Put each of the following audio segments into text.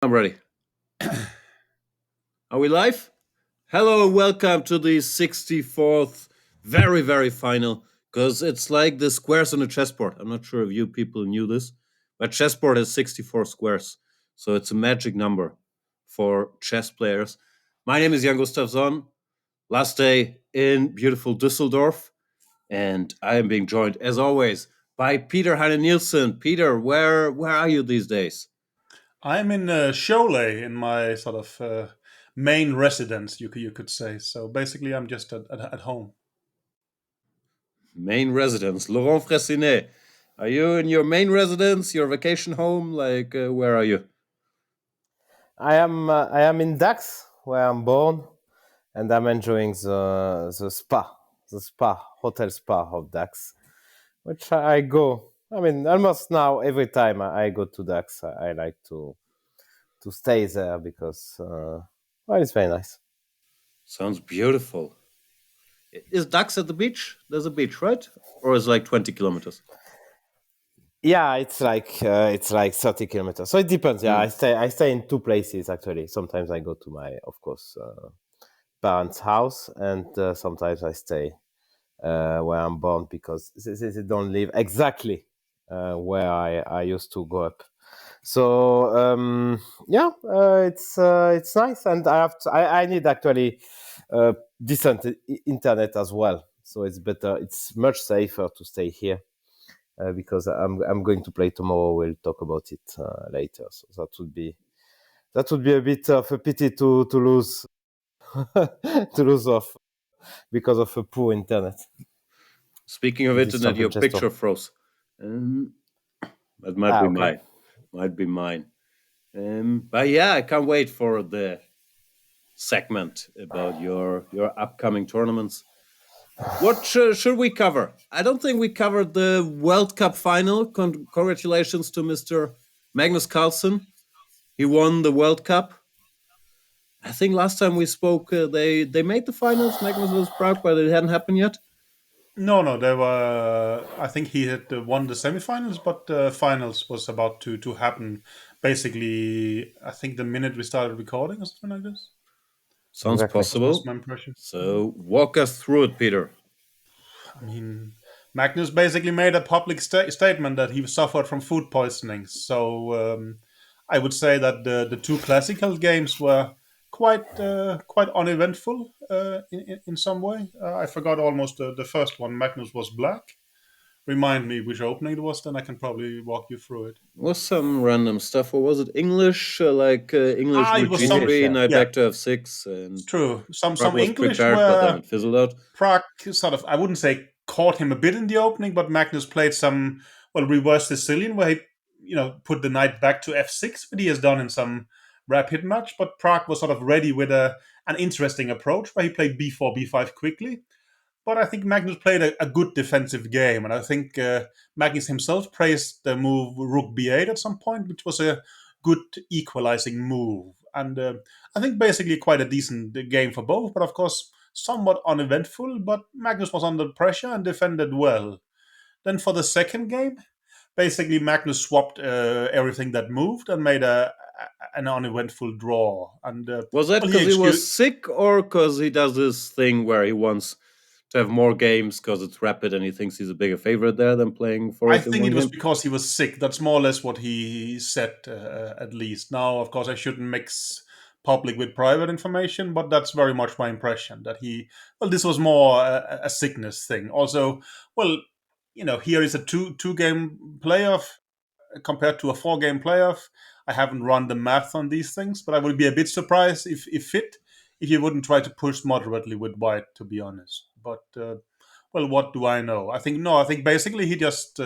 I'm ready. Are we live? Hello and welcome to the 64th, very, very final, because it's like the squares on a chessboard. I'm not sure if you people knew this, but chessboard has 64 squares. So it's a magic number for chess players. My name is Jan Gustafsson. Last day in beautiful Düsseldorf, and I am being joined, as always, by Peter Heine Nielsen. Peter, where are you these days? I'm in Cholet in my sort of main residence, you could say. So basically, I'm just at home. Main residence, Laurent Fressinet. Are you in your main residence, your vacation home? Where are you? I am in Dax, where I'm born, and I'm enjoying the hotel spa of Dax, which I go. I mean, almost now every time I go to Dax, I like to stay there because well, it's very nice. Sounds beautiful. Is Dax at the beach? There's a beach, right? Or is it like 20 kilometers? Yeah, it's like 30 kilometers. So it depends. Yeah, Mm. I stay in two places actually. Sometimes I go to my, of course, parents' house, and sometimes I stay where I'm born because they don't live exactly where I used to grow up. So yeah, it's nice, and I need actually decent internet as well. So it's better. It's much safer to stay here because I'm going to play tomorrow. We'll talk about it later. So that would be a bit of a pity to lose to lose off because of a poor internet Speaking of in this internet, your championship. picture froze. Um, that might be Okay. mine. Might be mine. But yeah, I can't wait for the segment about your upcoming tournaments. What should we cover? I don't think we covered the World Cup final. Congratulations to Mr. Magnus Carlsen. He won the World Cup. I think last time we spoke, they made the finals. Magnus was Prague, but it hadn't happened yet. No, no, there were. I think he had won the semifinals, but the finals was about to happen. Basically, I think the minute we started recording or something like this. Sounds Exactly. Was possible. my impression. So walk us through it, Peter. I mean, Magnus basically made a public statement that he suffered from food poisoning. So I would say that the two classical games were quite uneventful in some way. I forgot almost the first one. Magnus was black. Remind me which opening it was, then I can probably walk you through it. Was some random stuff, or was it English? English It rook was some. English, g3, yeah. knight Yeah, back to f6, and true. Some Prague some was English prepared, but then where it fizzled out. Prague sort of, I wouldn't say caught him a bit in the opening, but Magnus played some, well, reverse Sicilian where he, put the knight back to f6, but he has done in some rapid match. But Prague was sort of ready with an interesting approach where he played b4, b5 quickly. But I think Magnus played a good defensive game, and I think Magnus himself praised the move rook b8 at some point, which was a good equalizing move. And I think basically quite a decent game for both, but of course somewhat uneventful. But Magnus was under pressure and defended well. Then for the second game, basically Magnus swapped everything that moved and made an uneventful draw. And Was that well, he because he was excused. sick, or because he does this thing where he wants to have more games because it's rapid and he thinks he's a bigger favorite there than playing for I it in think one it was game? because he was sick. That's more or less what he said, at least. Now, of course, I shouldn't mix public with private information, but that's very much my impression that this was more a sickness thing. Also, well, here is a two game playoff compared to a 4 game playoff. I haven't run the math on these things, but I would be a bit surprised if fit if you wouldn't try to push moderately with white, to be honest. But well, what do I know? I think no. I think basically he just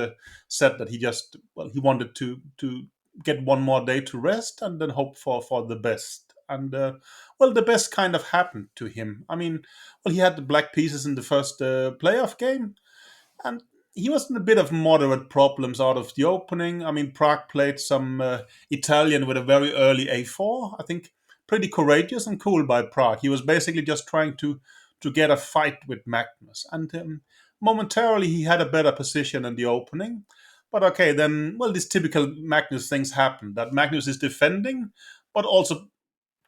said that he wanted to get one more day to rest and then hope for the best. And well, the best kind of happened to him. I mean, well, he had the black pieces in the first playoff game, and he was in a bit of moderate problems out of the opening. I mean, Prague played some Italian with a very early a4. I think pretty courageous and cool by Prague. He was basically just trying to get a fight with Magnus, and momentarily he had a better position in the opening. But okay, then well, these typical Magnus things happen. That Magnus is defending, but also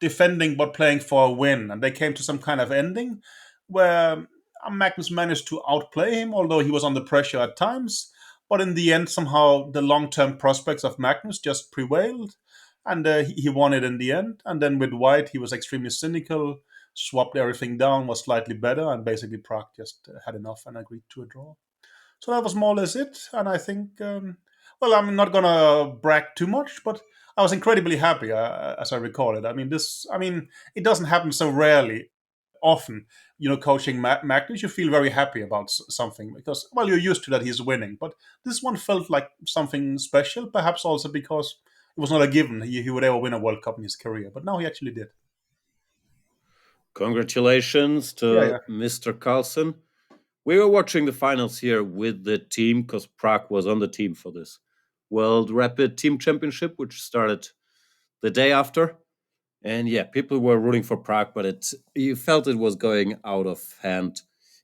defending but playing for a win. And they came to some kind of ending where Magnus managed to outplay him, although he was under pressure at times. But in the end, somehow the long term prospects of Magnus just prevailed, and he won it in the end. And then with White, he was extremely cynical, swapped everything down, was slightly better, and basically Prague just had enough and agreed to a draw. So that was more or less it. And I think, well, I'm not gonna brag too much, but I was incredibly happy as I recall it. I mean, it doesn't happen so rarely. Often, coaching Magnus, you feel very happy about something because, well, you're used to that he's winning. But this one felt like something special, perhaps also because it was not a given he would ever win a World Cup in his career. But now he actually did. Congratulations Yeah, yeah. to Mr. Carlsen. We were watching the finals here with the team because Prague was on the team for this World Rapid Team Championship, which started the day after. And yeah, people were rooting for Prague, but you felt it was going out of hand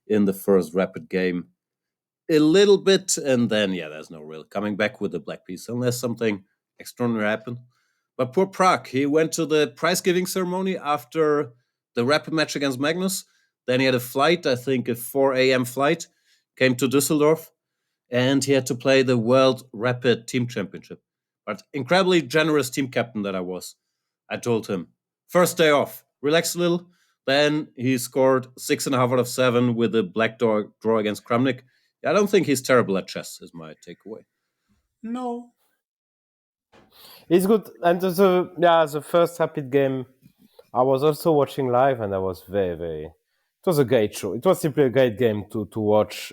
in the first Rapid game a little bit, and then yeah, there's no real coming back with the Black Piece unless something extraordinary happened. But poor Prague, he went to the prize giving ceremony after the Rapid match against Magnus. Then he had a flight, I think a 4 a.m. flight, came to Düsseldorf, and he had to play the World Rapid Team Championship. But incredibly generous team captain that I was. I told him, first day off, relax a little. Then he scored 6.5 out of 7 with a black draw against Kramnik. I don't think he's terrible at chess, is my takeaway. No. It's good. And the first Rapid game, I was also watching live, and I was very, very. It was a great show. It was simply a great game to watch.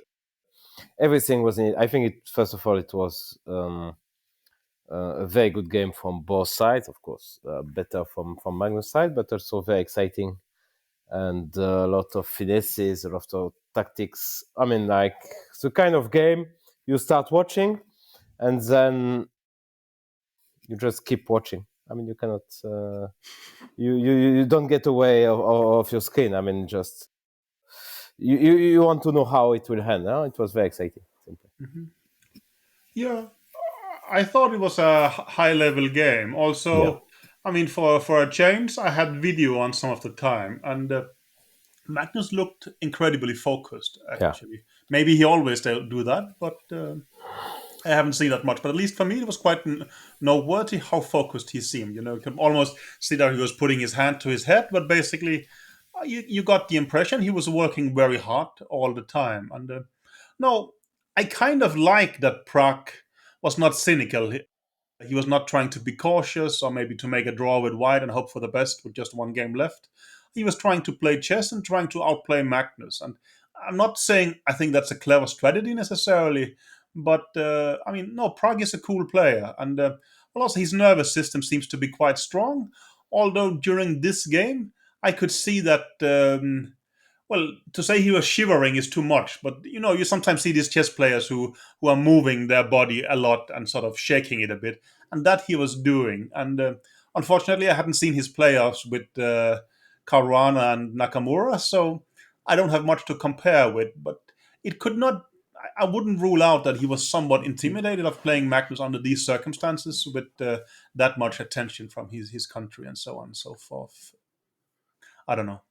Everything was in it. I think first of all, it was a very good game from both sides. Of course, better from Magnus' side, but also very exciting and a lot of finesses, a lot of tactics. I mean, like the kind of game you start watching, and then you just keep watching. I mean, you cannot, you don't get away of your screen. I mean, just you want to know how it will end. Huh? It was very exciting. Simply. Mm-hmm. Yeah, I thought it was a high level game. Yeah, Also, I mean, for a change, I had video on some of the time, and Magnus looked incredibly focused. yeah. Actually, maybe he always do that, but I haven't seen that much. But at least for me, it was quite noteworthy how focused he seemed. You can almost see that he was putting his hand to his head, but basically, you got the impression he was working very hard all the time. And no, I kind of like that Prague was not cynical. He was not trying to be cautious or maybe to make a draw with White and hope for the best with just one game left. He was trying to play chess and trying to outplay Magnus. And I'm not saying I think that's a clever strategy necessarily, but I mean, no, Prague is a cool player. And well, also his nervous system seems to be quite strong. Although during this game, I could see that. Well, to say he was shivering is too much, but you sometimes see these chess players who are moving their body a lot and sort of shaking it a bit, and that he was doing. And unfortunately, I hadn't seen his playoffs with Caruana and Nakamura, so I don't have much to compare with. But it could not. I wouldn't rule out that he was somewhat intimidated of playing Magnus under these circumstances with that much attention from his country and so on and so forth. I don't know.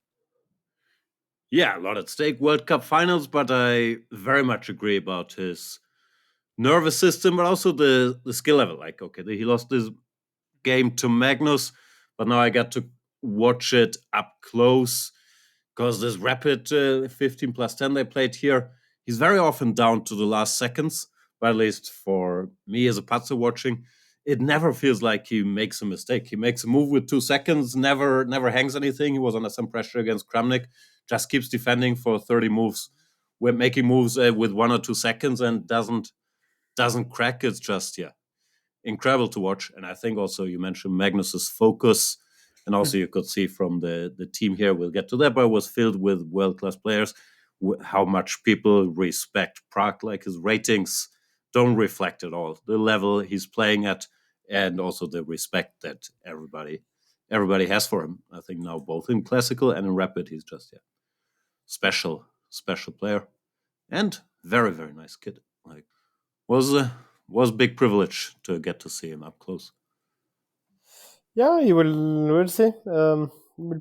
Yeah, a lot at stake. World Cup finals, but I very much agree about his nervous system, but also the skill level. Like, okay, he lost this game to Magnus, but now I got to watch it up close because this Rapid 15 plus 10 they played here, he's very often down to the last seconds, but at least for me as a patzer watching, it never feels like he makes a mistake. He makes a move with 2 seconds, never hangs anything. He was under some pressure against Kramnik, just keeps defending for 30 moves. We're making moves with 1 or 2 seconds and doesn't crack. It's just incredible to watch. And I think also you mentioned Magnus's focus, and also you could see from the team here. We'll get to that, but it was filled with world class players. How much people respect Prague, like his ratings don't reflect at all the level he's playing at, and also the respect that everybody has for him. I think now both in classical and in rapid, he's just special player, and very very nice kid. Like was a big privilege to get to see him up close. Yeah, you will. We'll see. We'll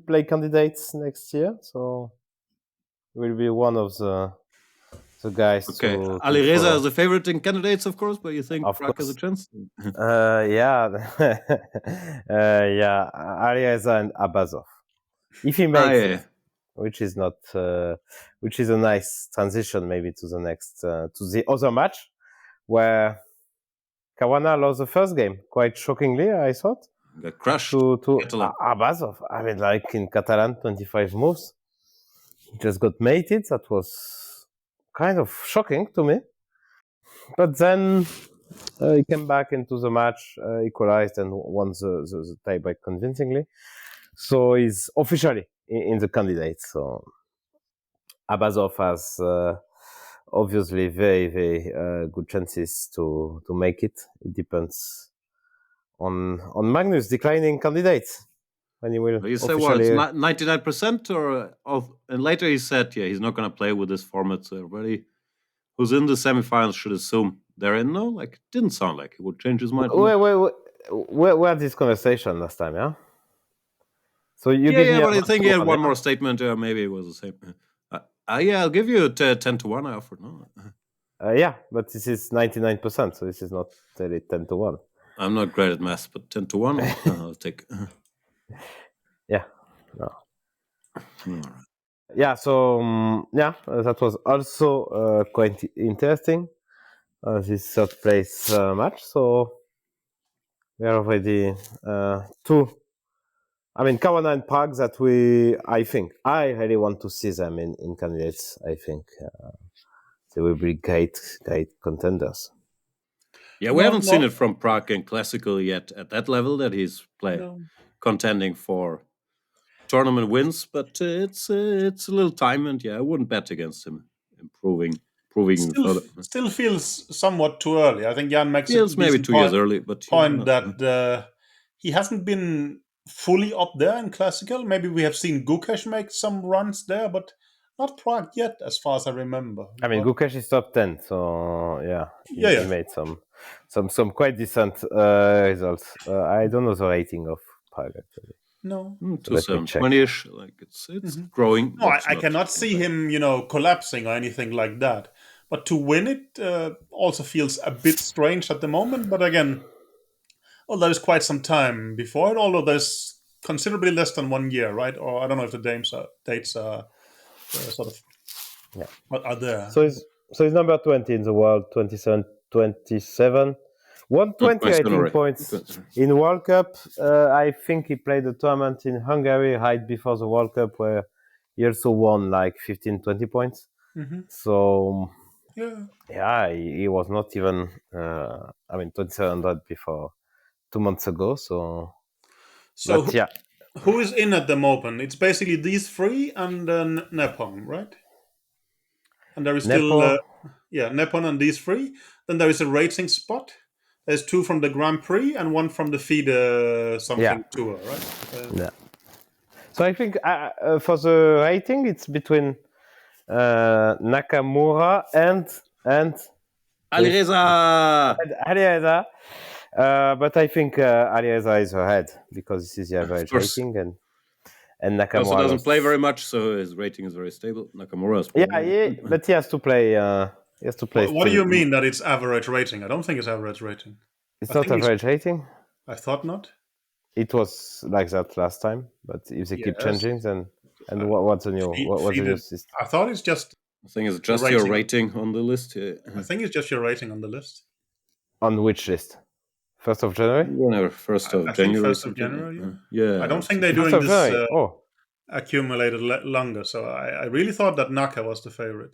play candidates next year, so will be one of the guys Okay, to Alireza follow. is the favorite in candidates, of course, but you think Of Prague has a course. chance? Yeah, yeah, Alireza and Abazov. If he makes yeah. it, which is not, which is a nice transition maybe to the next, to the other match, where Caruana lost the first game quite shockingly, I thought. Got crushed. To Catalan. Abazov. I mean, like in Catalan, 25 moves. He just got mated. That was kind of shocking to me. But then he came back into the match, equalized, and won the tiebreak convincingly. So he's officially in the candidates. So Abazov has obviously very, very good chances to make it. It depends on Magnus declining candidates. When he will You say what? officially. It's 99% or of? And later he said, yeah, he's not going to play with this format. So everybody who's in the semifinals should assume they're in. No, like it didn't sound like he would change his mind. Where had this conversation last time? Yeah. So you give me. But I think he had one more statement. Maybe it was the same. Yeah, I'll give you 10-1. I offered no. Yeah, but this is 99%, so this is not really 10-1. I'm not great at math, but 10-1, I'll take. Yeah. No. Right. Yeah. So yeah, that was also quite interesting. This third place match. So we are already two. I mean, Caruana and Prague that I really want to see them in candidates. I think they will be great contenders. Yeah, we haven't seen it from Prague in classical yet at that level that he's contending for tournament wins, but it's a little time, and I wouldn't bet against him proving still feels somewhat too early. I think Jan makes feels maybe 2 years early, but point that he hasn't been fully up there in classical. Maybe we have seen Gukesh make some runs there, but not Prague yet, as far as I remember. I mean, Gukesh is top 10, so he made some quite decent results. I don't know the rating of Prague actually. No, 20-ish. Like it's growing. No, I cannot see him, collapsing or anything like that. But to win it also feels a bit strange at the moment. But again, there is quite some time before it. Although there's considerably less than 1 year, right? Or I don't know if the dates are sort of are there. So he's number 20 in the world, 27. 120, I think, points in World Cup. I think he played a tournament in Hungary right before the World Cup where he also won like 15, 20 points. Mm-hmm. So, he was not even, 2700 before 2 months ago. So who is in at the moment? It's basically these three and then Nepon, right? And there is still, Nepon and these three. Then there is a rating spot. There's 2 from the Grand Prix and 1 from the FIDE tour, right? So I think for the rating, it's between Nakamura and Alireza. But I think Alireza is ahead because this is the average rating, and Nakamura also doesn't play very much, so his rating is very stable. Nakamura is but he has to play. What do you mean that it's average rating? I don't think it's average rating. It's not average rating? I thought not. It was like that last time, but if they keep changing, then what's the new? What's the new system? I thought it's just. I think it's just your rating on the list. I think it's just your rating on the list. On which list? 1st of January? Whenever 1st of January. 1st of January. Yeah. I don't think they're doing this accumulated longer. So I really thought that Naka was the favorite.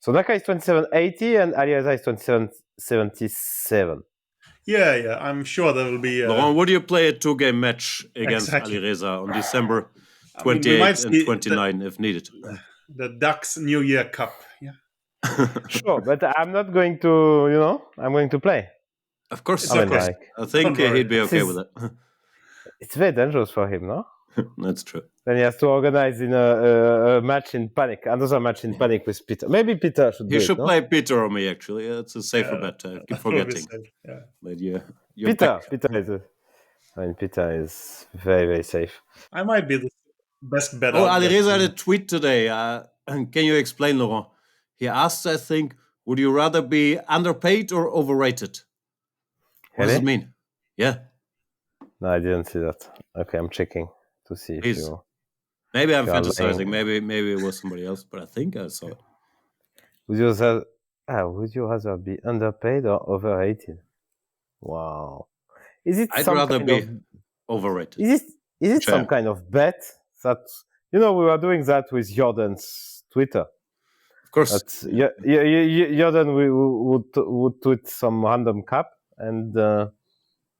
So Naka is 2780 and Alireza is 2777. Yeah. I'm sure there will be. Laurent, would you play a 2-game match against Alireza on December 28 and 29 if needed? The Ducks New Year Cup. Yeah. Sure, but I'm not going to. I'm going to play. Of course, I think he'd be okay with it. It's very dangerous for him, no? That's true. Then he has to organize in a match in panic, another match in panic with Peter. Maybe Peter should. He should play Peter or me. Actually, it's a safer bet. I keep forgetting. Yeah. But Peter is I mean, Peter is very, very safe. I might be the best bet Oh, out there. Alireza had a tweet today. Can you explain, Laurent? He asked, I think, would you rather be underpaid or overrated? What does it Really? mean? Yeah, No, I didn't see that. Okay, I'm checking to see if please. you. Maybe I'm You are fantasizing. lying. Maybe it was somebody else, but I think I saw it. Would you rather be underpaid or overrated? Wow. Is it I'd some rather kind be of overrated. is it some Sure. kind of bet that we were doing that with Jordan's Twitter? Of course. That Jordan would tweet some random cap and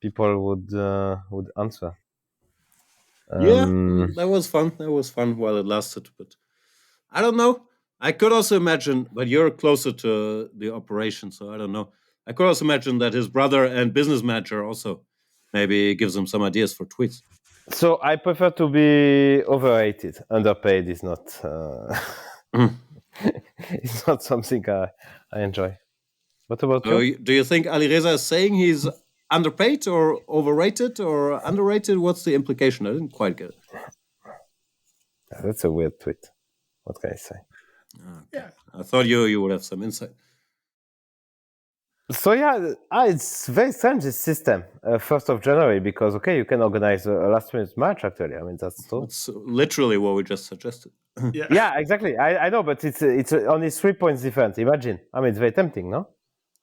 people would answer. Yeah, that was fun. That was fun while it lasted. But I don't know. I could also imagine, but you're closer to the operation, so I don't know. I could also imagine that his brother and business manager also maybe gives him some ideas for tweets. So I prefer to be overrated. Underpaid is not. It's not something I enjoy. What about So you? do you think Alireza is saying he's underpaid or overrated or underrated? What's the implication? I didn't quite get it. That's a weird tweet. What can I say? Yeah. I thought you would have some insight. So yeah, it's very strange this system. 1st of January, because you can organize a last-minute match. Actually, I mean that's true. It's literally what we just suggested. Yeah, exactly. I know, but it's only 3 points different. Imagine. I mean, it's very tempting, no?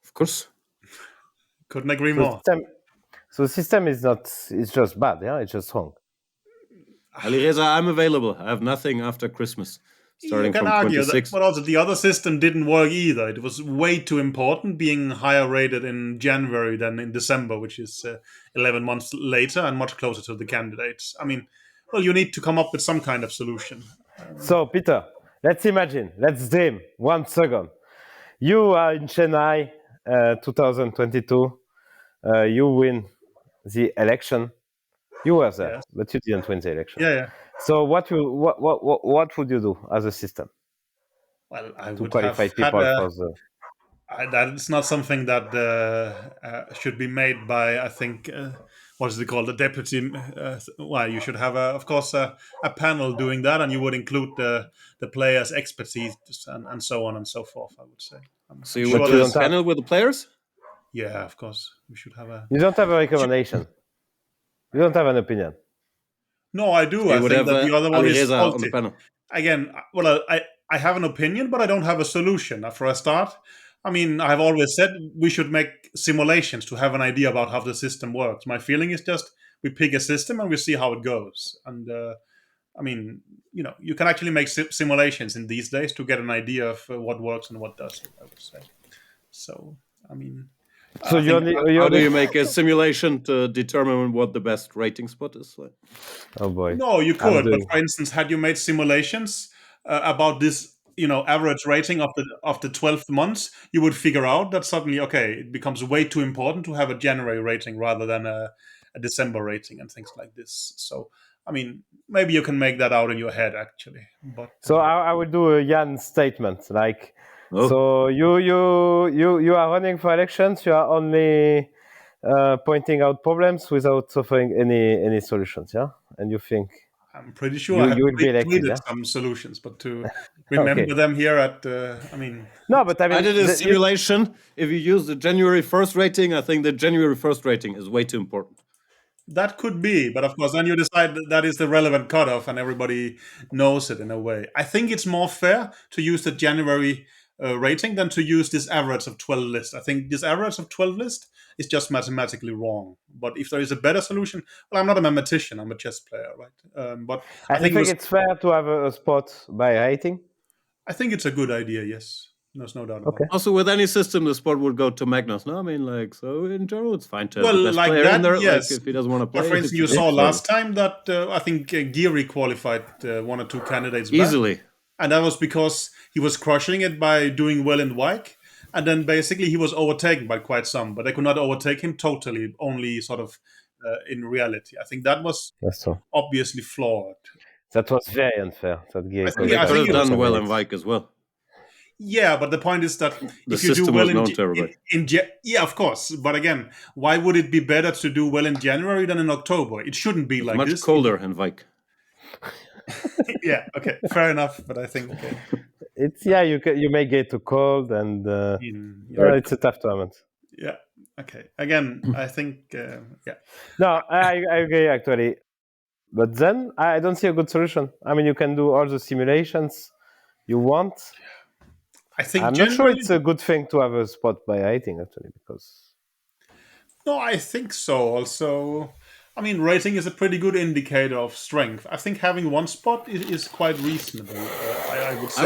Of course. Couldn't agree So more. the system is not. It's just bad. Yeah, it's just wrong. Alireza, I'm available. I have nothing after Christmas. Starting You can from argue 26. that, but also the other system didn't work either. It was way too important being higher rated in January than in December, which is 11 months later and much closer to the candidates. I mean, well, you need to come up with some kind of solution. So Peter, let's imagine. Let's dream. 1 second. You are in Chennai, 2022. You win the election. You were there, Yes. but you didn't win the election. Yeah. So what would you do as a system Well, I to would qualify have people had for the? that's not something that should be made by, I think, what is it called, the deputy. Well, you should have, of course, a panel doing that, and you would include the players' expertise and so on and so forth, I would say. So you sure would do there's- a panel with the players? Yeah, of course. We should have a... You don't have a recommendation. You don't have an opinion. No, I do. You I would think have that the other one is Alireza on the faulty. panel. Again, well, I have an opinion, but I don't have a solution. For a start, I mean, I've always said we should make simulations to have an idea about how the system works. My feeling is just we pick a system and we see how it goes. And I mean, you can actually make simulations in these days to get an idea of what works and what doesn't, I would say. So, I mean... So How do you make a simulation to determine what the best rating spot is? Like, Oh boy. No, you could. But doing- for instance, had you made simulations about this, average rating of the 12th months, you would figure out that suddenly, okay, it becomes way too important to have a January rating rather than a December rating and things like this. So, I mean, maybe you can make that out in your head, actually. But So I will do a Jan statement. Like, Oh. so you are running for elections. You are only pointing out problems without offering any solutions. Yeah, and you think I'm pretty sure You- I have you will be elected, tweeted yeah? some solutions, but to remember them here at, I mean... no, but I mean, I did a you- simulation. If you use the January 1st rating, I think the January 1st rating is way too important. That could be, but of course, then you decide that is the relevant cutoff, and everybody knows it in a way. I think it's more fair to use the January rating than to use this average of 12 list. I think this average of 12 list is just mathematically wrong. But if there is a better solution, well, I'm not a mathematician; I'm a chess player, right? But I think it's fair to have a spot by rating. I think it's a good idea. Yes, there's no doubt about it. Also, with any system, the spot would go to Magnus. No, I mean, like, so in general, it's fine to have Well, the best like player that, in there. yes. Like, if he doesn't want to play, But for it's instance, you a saw big last time that I think Geary qualified one or two candidates back. easily. And that was because he was crushing it by doing well in Wijk. And then basically he was overtaken by quite some, but they could not overtake him totally, only sort of in reality. I think that was That's so. obviously flawed. That was very unfair. That Geary I think- He I could think have it was done well in amazing. Vike as well. Yeah, but the point is that The if you do system well was known to everybody. yeah, of course. But again, why would it be better to do well in January than in October? It shouldn't be It's like much this. colder in Vike. Yeah, okay, fair enough. But I think It's you may get too cold, and it's a tough tournament. yeah, okay. Again, I think yeah. No, I agree actually, but then I don't see a good solution. I mean, you can do all the simulations you want. I think I'm not sure it's a good thing to have a spot by rating actually, because no, I think so. Also, I mean, rating is a pretty good indicator of strength. I think having one spot is quite reasonable. I would say.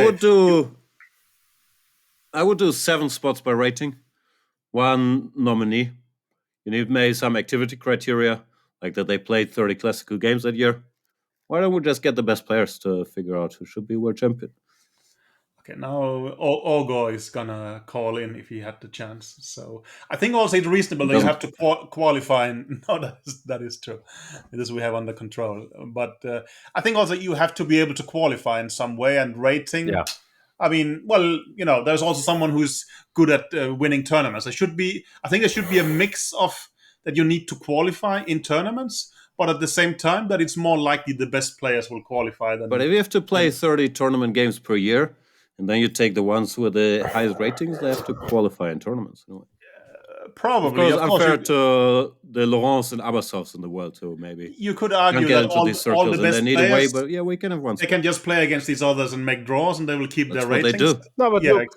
I would do 7 spots by rating, 1 nominee. You need maybe some activity criteria, like that they played 30 classical games that year. Why don't we just get the best players to figure out who should be world champion? Okay, now Ogo is gonna call in if he had the chance. So I think also it's reasonable that you have to qualify. No, that is true. This we have under control. But I think also you have to be able to qualify in some way, and rating. Yeah. I mean, well, there's also someone who's good at winning tournaments. I think there should be a mix of that you need to qualify in tournaments, but at the same time that it's more likely the best players will qualify than. But if you have to play 30 tournament games per year, and then you take the ones with the highest ratings, they have to qualify in tournaments. Probably. Of course, unfair to the Laurents and Abbasovs in the world too. Maybe you could argue get that into all these circles the best and then players, way, but yeah, we can have one. They can just play against these others and make draws, and they will keep That's their what ratings. they do. No, but yeah. look,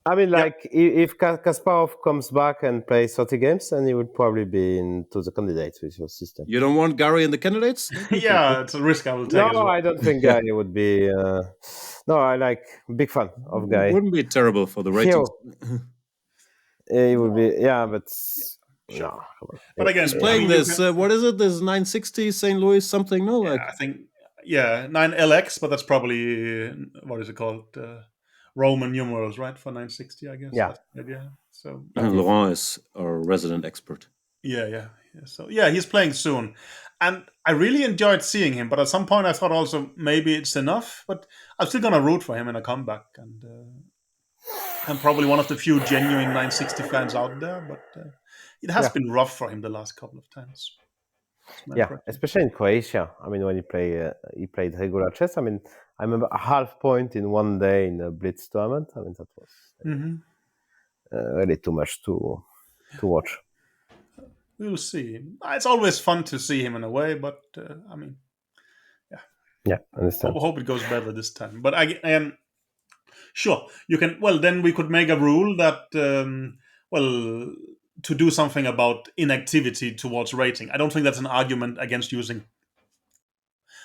I mean, like if Kasparov comes back and plays 30 games, then he would probably be into the candidates with your system. You don't want Gary in the candidates? Yeah, it's a risk I will take. No, as well. I don't think Gary would be. No, I like big fan of Gary. It wouldn't be terrible for the ratings. He would be, yeah, but no. But again, he's playing this. What is it? This 960 St. Louis something? No, I think 9LX, but that's probably what is it called? Roman numerals, right, for 960, I guess. Yeah. So Laurent is our resident expert. Yeah. So he's playing soon, and I really enjoyed seeing him. But at some point, I thought also maybe it's enough. But I'm still gonna root for him in a comeback, and I'm probably one of the few genuine 960 fans out there. But it has been rough for him the last couple of times. Yeah, especially in Croatia. I mean, when he played regular chess. I mean, I remember a half point in one day in a Blitz tournament. I mean, that was really too much to watch. We'll see. It's always fun to see him in a way, but I mean, yeah, I understand. I hope it goes better this time. But I am sure you can. Well, then we could make a rule that to do something about inactivity towards rating. I don't think that's an argument against using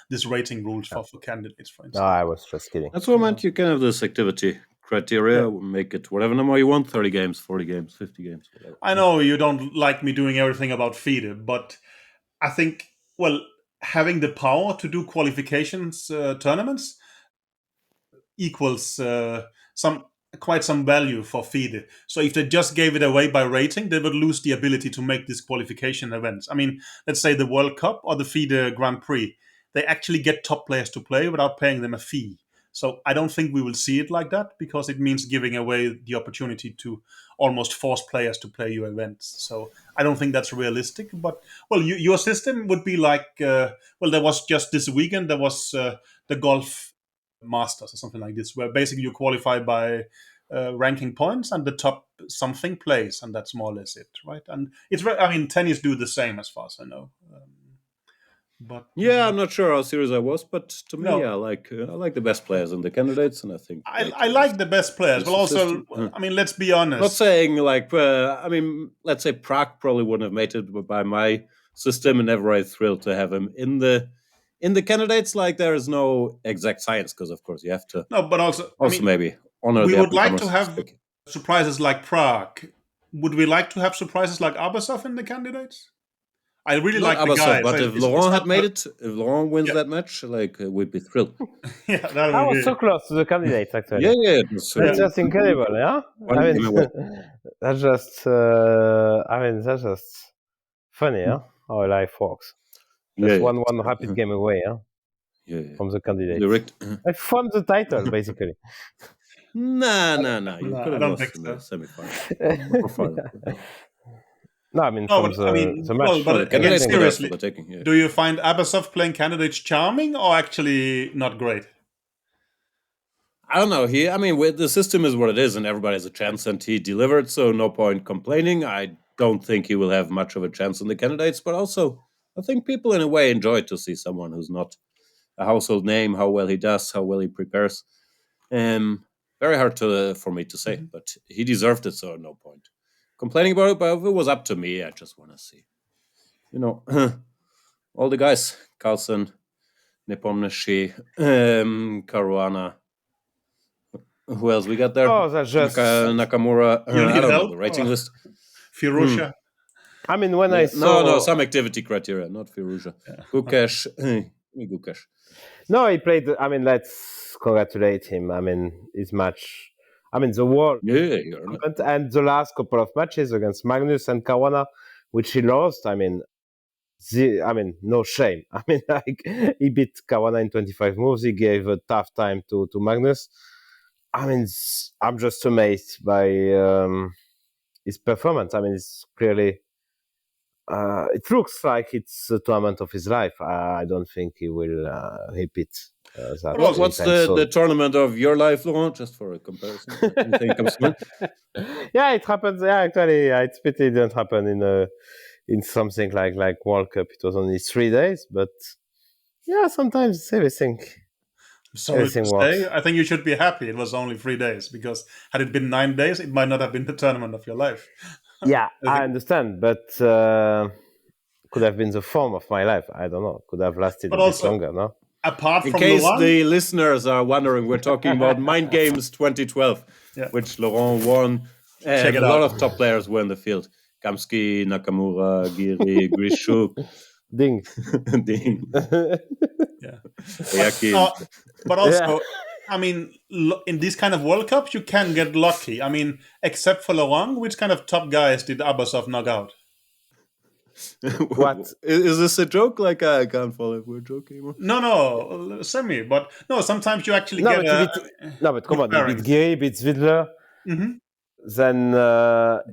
this rating rules for candidates, for instance. No, I was just kidding. That's what I meant. You can have this activity criteria, make it whatever number you want, 30 games, 40 games, 50 games. Whatever. I know you don't like me doing everything about FIDE, but I think, having the power to do qualifications tournaments equals quite some value for FIDE. So if they just gave it away by rating, they would lose the ability to make these qualification events. I mean, let's say the World Cup or the FIDE Grand Prix, they actually get top players to play without paying them a fee. So I don't think we will see it like that, because it means giving away the opportunity to almost force players to play your events. So I don't think that's realistic. But, your system would be like, there was just this weekend, there was the Golf Masters or something like this, where basically you qualify by ranking points and the top something plays, and that's more or less it, right? And it's tennis do the same as far as I know. But I'm not sure how serious I was, but to me, I like the best players and the candidates, and I think I like the best players, but also, let's be honest. Not saying let's say Prague probably wouldn't have made it by my system, and never I'm thrilled to have him in the candidates. Like, there is no exact science, because of course you have to. No, but also maybe honor. We would like to have surprises like Prague. Would we like to have surprises like Abbasov in the candidates? I really like the guy. But if Laurent had made it, if Laurent wins that match, we'd be thrilled. I was so close to the candidates, actually. That's just incredible, yeah. That's just funny, yeah. How life works. Just one rapid game away, from the candidate. Direct. From the title, basically. Nah. You No, could I have don't think lost in so. the semifinal or final. No, I mean No, from but I mean, the well, match. but The I don't again, candidates think were there for seriously, the taking. Yeah. do you find Abasov playing candidates charming or actually not great? I don't know. The system is what it is, and everybody has a chance, and he delivered, so no point complaining. I don't think he will have much of a chance in the candidates, but also I think people in a way enjoy to see someone who's not a household name, how well he does, how well he prepares. Very hard for me to say, Mhm. but he deserved it, so no point complaining about it. But if it was up to me, I just want to see, all the guys: Carlsen, Nepomniachtchi, Caruana. Who else we got there? Oh, that's just. Nakamura. You I need don't know help? the rating Or list. Firusha? I mean, when I Yeah. No, saw. some activity criteria, not Firuja. Yeah. Gukesh. Gukesh. No, he played. I mean, let's congratulate him. I mean, his match. I mean, the world Yeah, you're not. and the last couple of matches against Magnus and Caruana, which he lost. I mean, no shame. I mean, like he beat Caruana in 25 moves. He gave a tough time to Magnus. I mean, I'm just amazed by his performance. I mean, it's clearly. It looks like it's a tournament of his life. I don't think he will repeat that But also- What's anytime soon. the tournament of your life, Laurent? Just for a comparison. Anything comes to mind? Yeah, it happens. Yeah, actually, it's pity it didn't happen in something like World Cup. It was only 3 days, but yeah, sometimes everything. Sorry Everything to works. say, I think you should be happy it was only 3 days, because had it been 9 days, it might not have been the tournament of your life. Yeah, I I think- understand, but could have been the form of my life. I don't know. Could have lasted But a bit also- longer, no? Apart In from case Laurent, the listeners are wondering, we're talking about Mind Games 2012, Yeah. which Laurent won. Check And it a lot out. of top players were in the field. Kamsky, Nakamura, Giri, Grishuk, Ding. Ding, yeah. Yakin. No, but also, I mean, in these kind of World Cups, you can get lucky. I mean, except for Laurent, which kind of top guys did Abasov knock out? What? Is this a joke? Like, I can't follow if we're joking anymore. No, semi. But no, sometimes you actually No, get but come on, he pairings. beat Giri, beat Zvidler, Mhm. then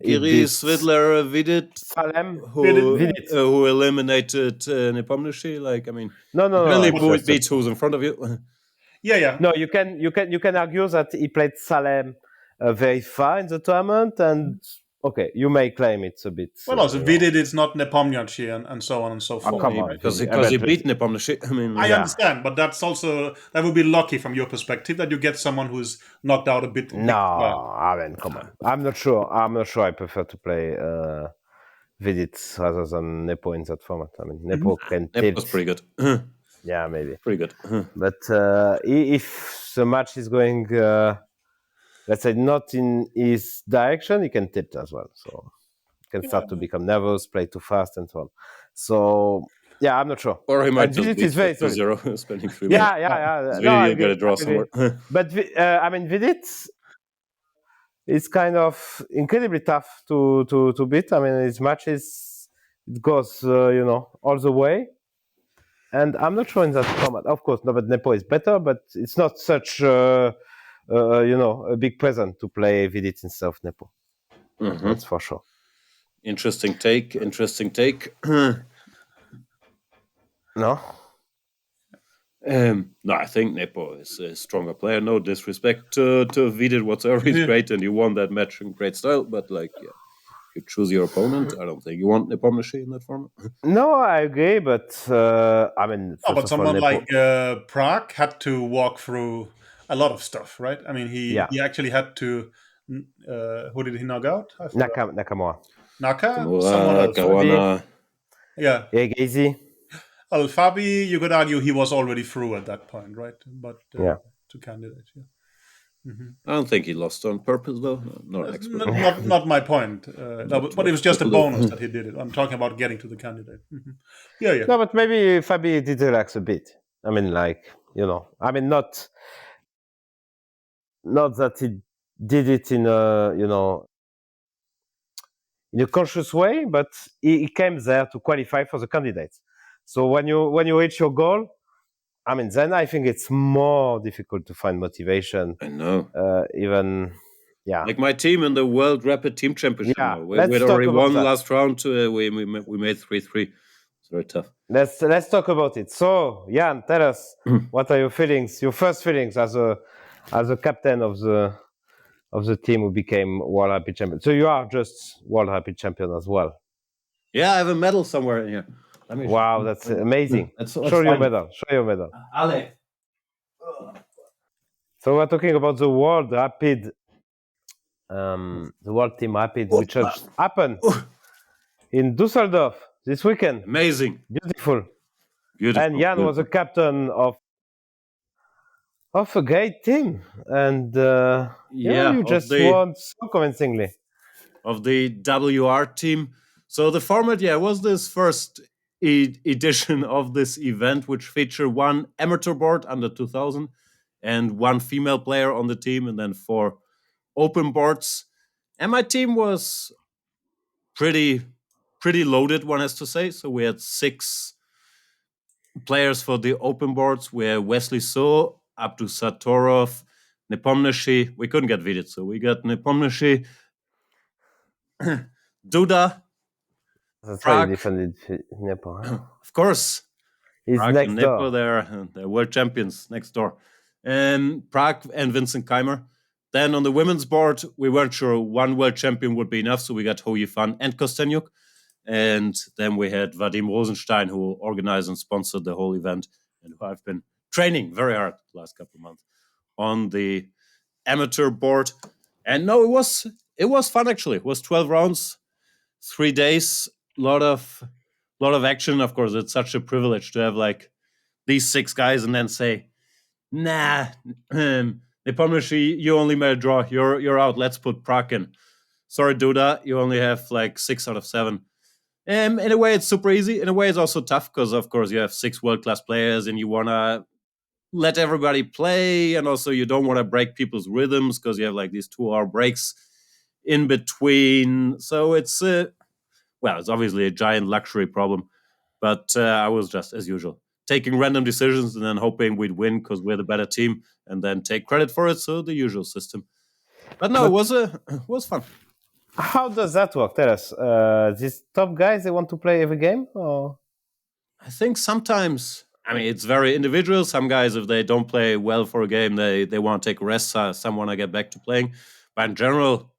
he Giri, beat Svidler, Vidit, Salem. Vidit. who eliminated Nepomniachtchi. Like, I mean, No, really it's just a- beats who's in front of you. Yeah. No, you can argue that he played Salem very far in the tournament, and okay, you may claim it's a bit. Well, also you know, Vidit is not Nepomniachtchi and so on and so forth. come on, right? Because I he bet- beat Nepomniachtchi. I mean, I Yeah. understand, but that would be lucky from your perspective that you get someone who's knocked out a bit. No, I mean, come on. I'm not sure. I prefer to play Vidit rather than Nepo in that format. I mean, Nepo can that tilt. was pretty good. Yeah, maybe. Pretty good. But if the match is going, let's say, not in his direction, he can tilt as well. So he can start to become nervous, play too fast, and so on. So yeah, I'm not sure. Or he might And just Vidit beat is very solid. 2-0, spending 3 Yeah, minutes. yeah. It's No, really I you got to agree, draw I agree. somewhere. But I mean, Vidit is kind of incredibly tough to beat. I mean, his matches it goes all the way. And I'm not sure in that format. Of course, Norbert Nepo is better, but it's not such a big present to play Vidit instead of Nepo. Mhm. That's for sure. Interesting take. No, No, I think Nepo is a stronger player. No disrespect to Vidit whatsoever. He's Yeah. great and he won that match in great style. But like, yeah, if you choose your opponent, I don't think you want Nepomniachtchi in that format. no, I agree, but I mean, Oh, first but of someone all, Nepo, like Prague had to walk through a lot of stuff, right? I mean, he actually had to. Who did he knock out? I forgot. Nakamura, Naka, someone else. Caruana. Yeah, Easy. Well, Fabi, you could argue he was already through at that point, right? But Yeah. to candidates, yeah. I don't think he lost on purpose, though. Not an expert. Not my point. No, but it was just a people do. bonus that he did it. I'm talking about getting to the candidate. Yeah. No, but maybe Fabi did relax a bit. I mean, I mean, not that he did it in a conscious way, but he came there to qualify for the candidates. So when you reach your goal, I mean, then I think it's more difficult to find motivation. I know. Even, yeah, Like my team in the World Rapid Team Championship yeah. now. We'd Let's talk already about won that. last round. We made 3-3. It's very tough. Let's talk about it. So, Jan, tell us what are your feelings, your first feelings as a captain of the team who became World Rapid Champion. So you are just World Rapid Champion as well. Yeah, I have a medal somewhere in here. Let me. Wow, that's amazing. Let's Show your find it. medal. Show your medal. Ale. So we're talking about the World Rapid, the World Team Rapid, which just happened in Düsseldorf this weekend. Amazing. Beautiful. Beautiful. And Jan was a captain of a great team, and you just won so convincingly. Of the WR team. So the format, was this first edition of this event, which featured one amateur board under 2000 and one female player on the team, and then 4 open boards. And my team was pretty loaded, one has to say. So we had 6 players for the open boards. We had Wesley So, Abdul Satorov, Nepomniachtchi. We couldn't get Vidit, so we got Nepomniachtchi, Duda. That's Prague. why you defended Nepo. Huh? Of course. He's Prague next and door. Nepo, they're world champions next door. And Prague and Vincent Keimer. Then on the women's board, we weren't sure one world champion would be enough, so we got Ho Yifan and Kostenyuk. And then we had Vadim Rosenstein, who organized and sponsored the whole event, and who I've been training very hard the last couple of months on the amateur board. And no, it was fun actually. It was 12 rounds, 3 days, lot of action. Of course, it's such a privilege to have like these 6 guys and then say, nah, Nepomniachtchi, you only made a draw. You're out. Let's put Prague in. Sorry, Duda, you only have like 6 out of 7. In a way, it's super easy. In a way, it's also tough because, of course, you have 6 world-class players and you want to let everybody play. And also, you don't want to break people's rhythms because you have like these 2-hour breaks in between. So it's, it's obviously a giant luxury problem. But I was just, as usual, taking random decisions and then hoping we'd win because we're the better team and then take credit for it. So the usual system. But no, it was fun. How does that work? Tell us. These top guys, they want to play every game? Or? I think sometimes, it's very individual. Some guys, if they don't play well for a game, they want to take a rest. Some want to get back to playing. But in general,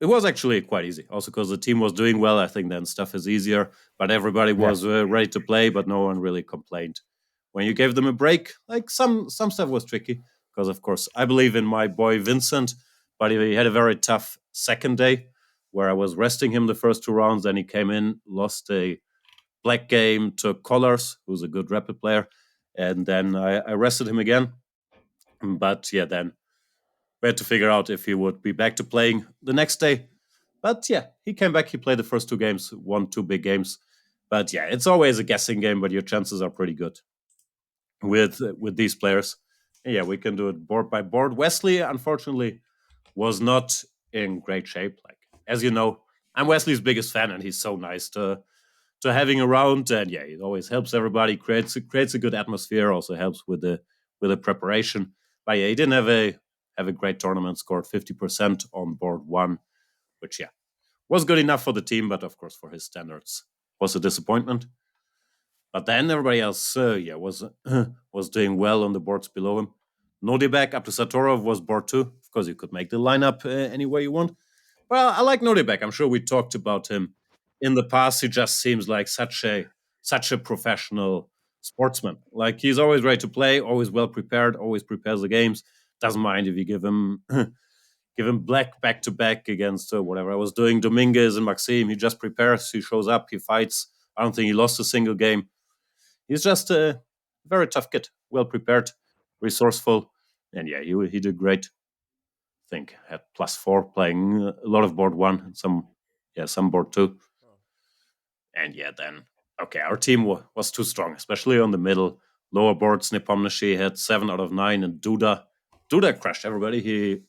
it was actually quite easy. Also because the team was doing well, I think then stuff is easier. But everybody was ready to play, but no one really complained. When you gave them a break, like some stuff was tricky. Because, of course, I believe in my boy Vincent, but he had a very tough second day where I was resting him the first 2 rounds. Then he came in, lost a black game to Collars, who's a good rapid player. And then I rested him again. But yeah, then we had to figure out if he would be back to playing the next day. But yeah, he came back. He played the first 2 games, won 2 big games. But yeah, it's always a guessing game, but your chances are pretty good with these players. And yeah, we can do it board by board. Wesley, unfortunately, was not in great shape. Like, as you know, I'm Wesley's biggest fan, and he's so nice to having around. And yeah, it always helps everybody. creates a good atmosphere. Also helps with the preparation. But yeah, he didn't have a great tournament. Scored 50% on board 1, which was good enough for the team, but of course for his standards was a disappointment. But then everybody else, was doing well on the boards below him. Nodibek up to Satorov was board 2. Of course, you could make the lineup any way you want. Well, I like Nodibek. I'm sure we talked about him in the past. He just seems like such a professional sportsman. Like, he's always ready to play, always well prepared, always prepares the games. Doesn't mind if you give him black back to back against whatever I was doing, Dominguez and Maxime. He just prepares, he shows up, he fights. I don't think he lost a single game. He's just a very tough kid, well prepared, resourceful, and yeah, he did great. I think had +4 playing a lot of board 1 and some board 2. And yeah, then our team was too strong, especially on the middle lower boards. Nepomniachtchi had 7 out of 9, and Duda crushed everybody.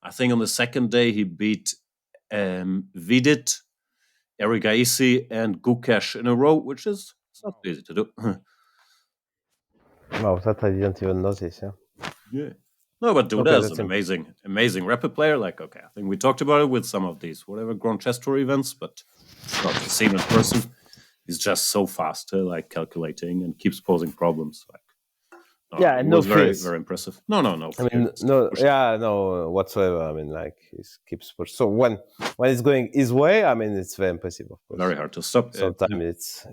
I think on the second day he beat Vidit, Erigaisi, and Gukesh in a row, which is not easy to do. Wow, that I didn't even notice. Yeah. Yeah. No, but Duda Okay, is that's an amazing rapid player. Like, okay, I think we talked about it with some of these, whatever Grand Chess Tour events, but not to see him in person. He's just so fast, like calculating and keeps posing problems. Like, Yeah, it no was very, fears. very impressive. No I fear. mean, Just no, push. yeah, no whatsoever. I mean, like he keeps push. So when it's going his way, I mean, it's very impressive, of course. Very hard to stop. Sometimes it's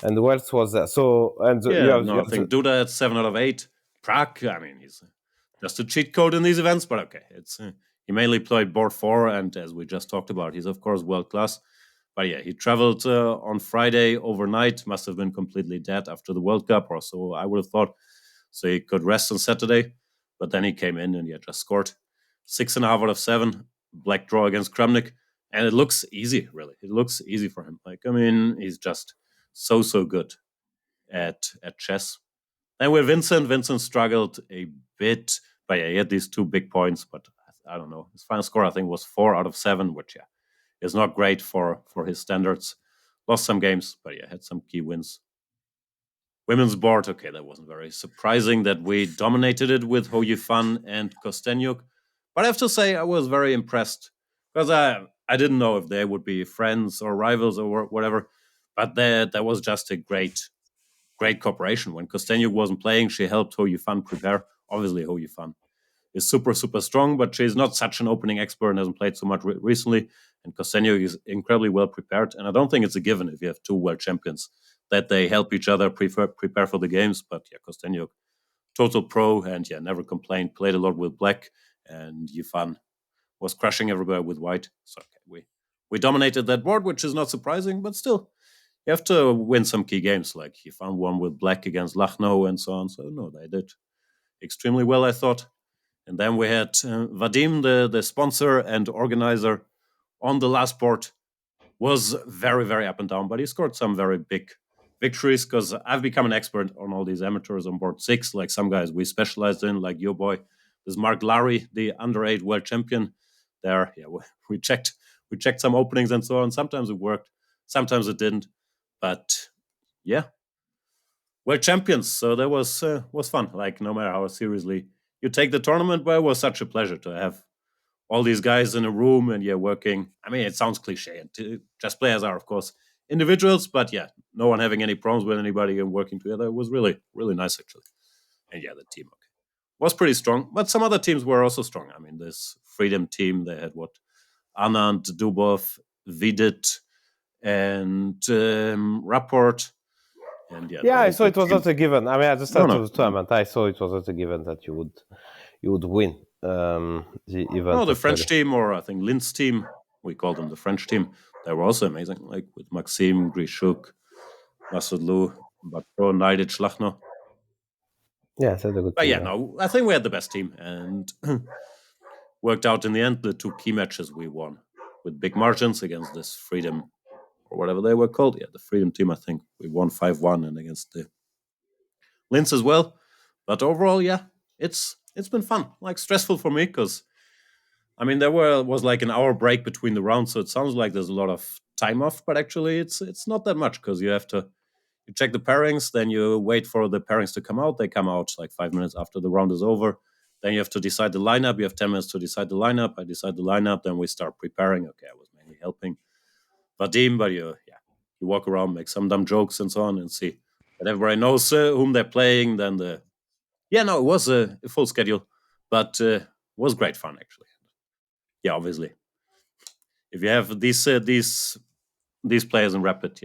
And who else was there? So and I think Duda at 7 out of 8. Prague, I mean, he's just a cheat code in these events, but okay, it's he mainly played board 4, and as we just talked about, he's of course world class. But yeah, he traveled on Friday overnight. Must have been completely dead after the World Cup, or so I would have thought. So he could rest on Saturday, but then he came in and just scored 6.5 out of 7. Black draw against Kramnik, and it looks easy. Really, it looks easy for him. Like, I mean, he's just so good at chess. And with Vincent struggled a bit, but yeah, he had these 2 big points. But I don't know, his final score I think was 4 out of 7, which is not great for his standards. Lost some games, but had some key wins. Women's board, okay, that wasn't very surprising that we dominated it with Hou Yifan and Kostenyuk. But I have to say I was very impressed because I didn't know if they would be friends or rivals or whatever. But there was just a great cooperation. When Kostenyuk wasn't playing, she helped Hou Yifan prepare. Obviously, Hou Yifan is super strong, but she's not such an opening expert and hasn't played so much recently. And Kostenyuk is incredibly well prepared. And I don't think it's a given if you have 2 world champions that they help each other prepare for the games. But Kostenyuk, total pro, and never complained. Played a lot with black, and Yifan was crushing everybody with white. So we dominated that board, which is not surprising, but still, you have to win some key games. Like he found one with black against Lachno and so on. So no, they did extremely well, I thought. And then we had Vadim, the sponsor and organizer, on the last board. Was very, very up and down, but he scored some very big victories because I've become an expert on all these amateurs on board 6, like some guys we specialized in, like your boy. There's Mark Larry, the under-8 world champion. There, we checked some openings and so on. Sometimes it worked, sometimes it didn't. But world champions. So that was fun. Like, no matter how seriously you take the tournament, but it was such a pleasure to have all these guys in a room and working. I mean, it sounds cliche, and chess players are, of course, individuals, but no one having any problems with anybody and working together. It was really, really nice, actually. And the team was pretty strong, but some other teams were also strong. I mean, this Freedom team, they had Anand, Dubov, Vidit, and Rapport. And I saw it was not a given. I mean, at the start of the tournament, I saw it was not a given that you would win the event. No, the French team, or I think Linz team, we call them the French team. They were also amazing, like with Maxime, Grishuk, Masudlu, Batro, Naidic, Lachno. Yeah, that's a good but team. No, I think we had the best team, and worked out in the end. The 2 key matches we won with big margins against this Freedom, or whatever they were called. The Freedom team, I think we won 5-1, and against the Linz as well. But overall, it's been fun. Like, stressful for me because, I mean, there was like an hour break between the rounds, so it sounds like there's a lot of time off, but actually it's not that much because you have to check the pairings, then you wait for the pairings to come out. They come out like 5 minutes after the round is over. Then you have to decide the lineup. You have 10 minutes to decide the lineup. I decide the lineup, then we start preparing. Okay, I was mainly helping Vadim, but you walk around, make some dumb jokes and so on, and see that everybody knows whom they're playing. Then it was a full schedule, but was great fun, actually. Obviously, if you have these players in rapid,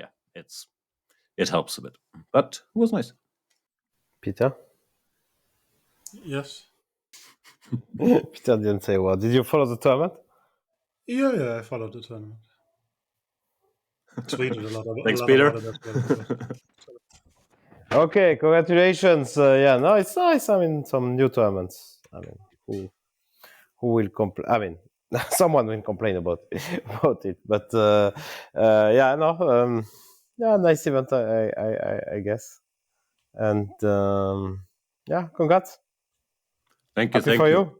it helps a bit. But it was nice. Peter? Yes. Peter didn't say well. Did you follow the tournament? Yeah, I followed the tournament. Tweeted a lot of Thanks, a lot Peter. about it as well. Okay, congratulations. No, it's nice. I mean, some new tournaments. I mean, who will complain? I mean, someone will complain about it. But nice event, I guess. And congrats. Thank you. Happy for you.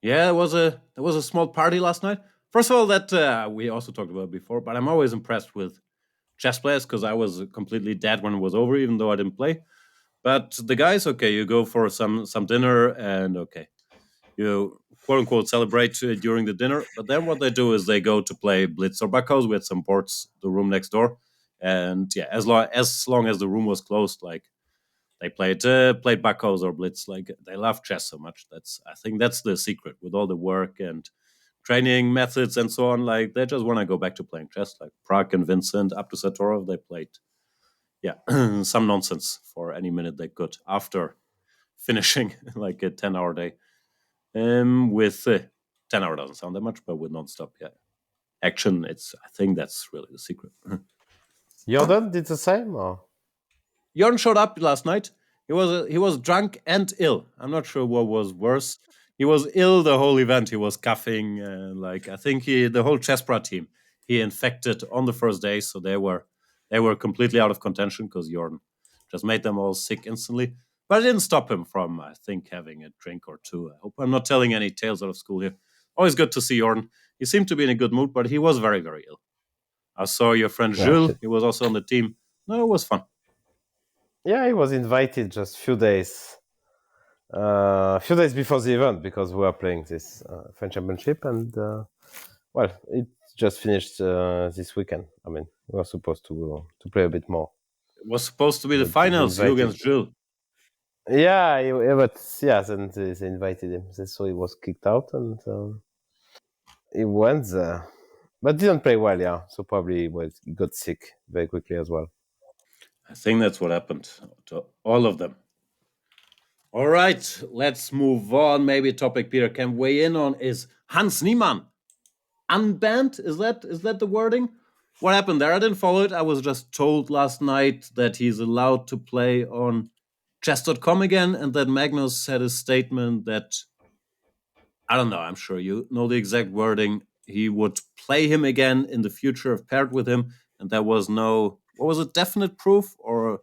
Yeah, there was a small party last night. First of all, that we also talked about before, but I'm always impressed with chess players because I was completely dead when it was over, even though I didn't play. But the guys, okay, you go for some dinner and okay, you quote unquote celebrate during the dinner. But then what they do is they go to play Blitz or Backhouse with some boards, the room next door, and yeah, as long as the room was closed, like they played Backhouse or Blitz. Like they love chess so much. I think that's the secret with all the work and training methods and so on. Like they just want to go back to playing chess. Like Prag and Vincent up to Satorov, they played some nonsense for any minute they could after finishing like a 10-hour day. With 10 hour doesn't sound that much, but with nonstop action, I think that's really the secret. Jordan did the same, or? Jordan showed up last night. He was drunk and ill. I'm not sure what was worse. He was ill the whole event. He was coughing. Like I think the whole Chessbrah team he infected on the first day, so they were completely out of contention because Jordan just made them all sick instantly. But it didn't stop him from, I think, having a drink or two. I hope I'm not telling any tales out of school here. Always good to see Jordan. He seemed to be in a good mood, but he was very, very ill. I saw your friend Jules. He was also on the team. No, it was fun. Yeah, he was invited just a few days before the event because we were playing this French Championship, and well, it just finished this weekend. I mean, we were supposed to play a bit more. It was supposed to be the finals, you against Jules. Yeah, but yeah, then they invited him, so he was kicked out, and he went there, but didn't play well. Yeah, so probably he got sick very quickly as well. I think that's what happened to all of them. All right, let's move on. Maybe a topic Peter can weigh in on is Hans Niemann unbanned. Is that the wording? What happened there? I didn't follow it. I was just told last night that he's allowed to play on chess.com again, and that Magnus said a statement that, I don't know, I'm sure you know the exact wording. He would play him again in the future if paired with him, and there was no, what was it, definite proof, or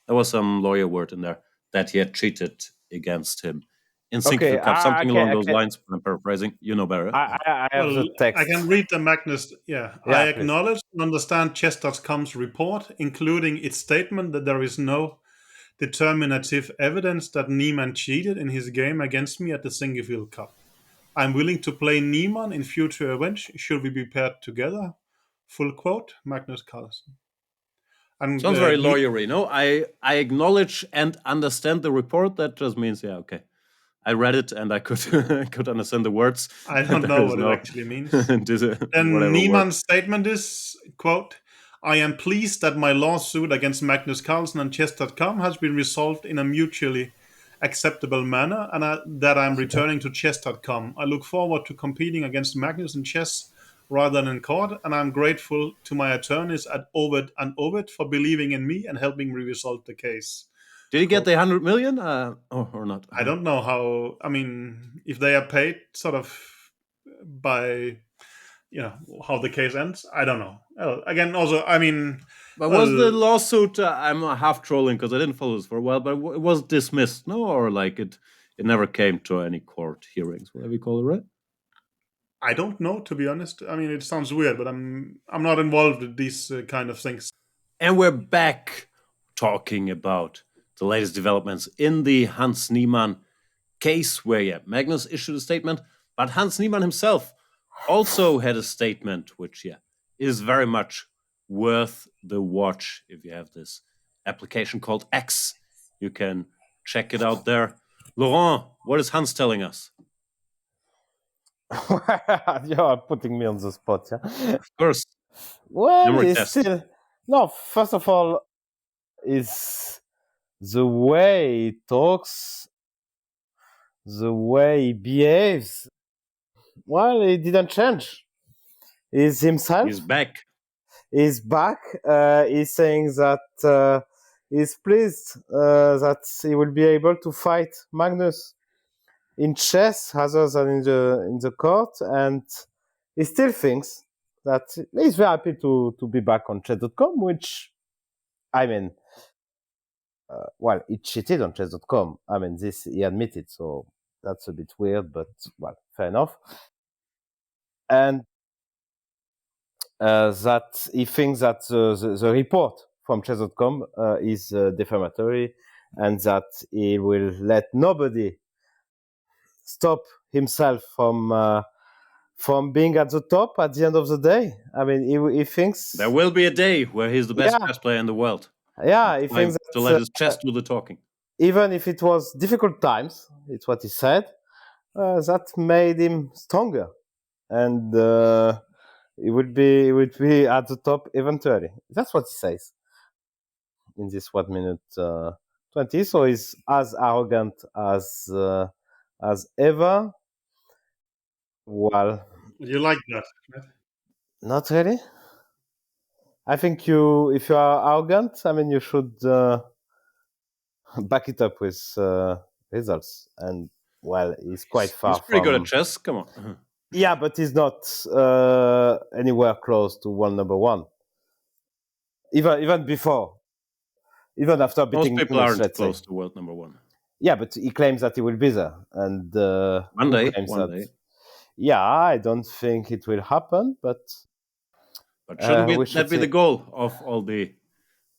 there was some lawyer word in there that he had cheated against him in Sinquefield Cup, something along those lines. I'm paraphrasing. You know better. I have the text. I can read the Magnus. Yeah, I acknowledge and understand chess.com's report, including its statement that there is no determinative evidence that Niemann cheated in his game against me at the Sinquefield Cup. I'm willing to play Niemann in future events should we be paired together. Full quote, Magnus Carlsen. And sounds very lawyery, no? I acknowledge and understand the report. That just means, yeah, okay. I read it and I could understand the words. I don't know what it actually means. And Niemann's statement is, quote, I am pleased that my lawsuit against Magnus Carlsen and chess.com has been resolved in a mutually acceptable manner and that I'm returning to chess.com. I look forward to competing against Magnus in chess rather than in court, and I'm grateful to my attorneys at Ovid and Ovid for believing in me and helping me resolve the case. Did he get the 100 million or not? I don't know how. I mean, if they are paid sort of by, how the case ends, I don't know. Again, also, I mean, but was the lawsuit? I'm half trolling because I didn't follow this for a while, but it was dismissed, no, or like it never came to any court hearings, whatever you call it, right? I don't know, to be honest. I mean, it sounds weird, but I'm not involved in these kind of things. And we're back talking about the latest developments in the Hans Niemann case, where Magnus issued a statement, but Hans Niemann himself also had a statement, which is very much worth the watch. If you have this application called X, you can check it out there. Laurent, what is Hans telling us? You are putting me on the spot, yeah? Of course. Well, it's still... No, first of all, is the way he talks, the way he behaves. Well, he didn't change. He's himself. He's back. He's back. He's saying that he's pleased that he will be able to fight Magnus in chess rather than in the court, and he still thinks that he's very happy to be back on chess.com, which, I mean, well, he cheated on chess.com. I mean, this he admitted, so that's a bit weird, but, well, fair enough. And that he thinks that the report from chess.com is defamatory and that he will let nobody stop himself from being at the top at the end of the day. I mean, he thinks There will be a day where he's the best Yeah. chess player in the world. yeah, he Like, thinks to that let his chess do the talking. even if it was difficult times, it's what he said, that made him stronger, and he would be at the top eventually. That's what he says in this 1 minute 20. So he's as arrogant as ever. Well, You like that? not really. I think if you are arrogant, I mean, you should back it up with results. And well, he's quite far He's pretty from. good at chess. Come on. Yeah, but he's not anywhere close to world number one. Even before, even after Most beating people Magnus, aren't let's close say. to world number one. Yeah, but he claims that he will be there, and One who day, claims one that? day. Yeah, I don't think it will happen, but shouldn't we should that be see. the goal of all the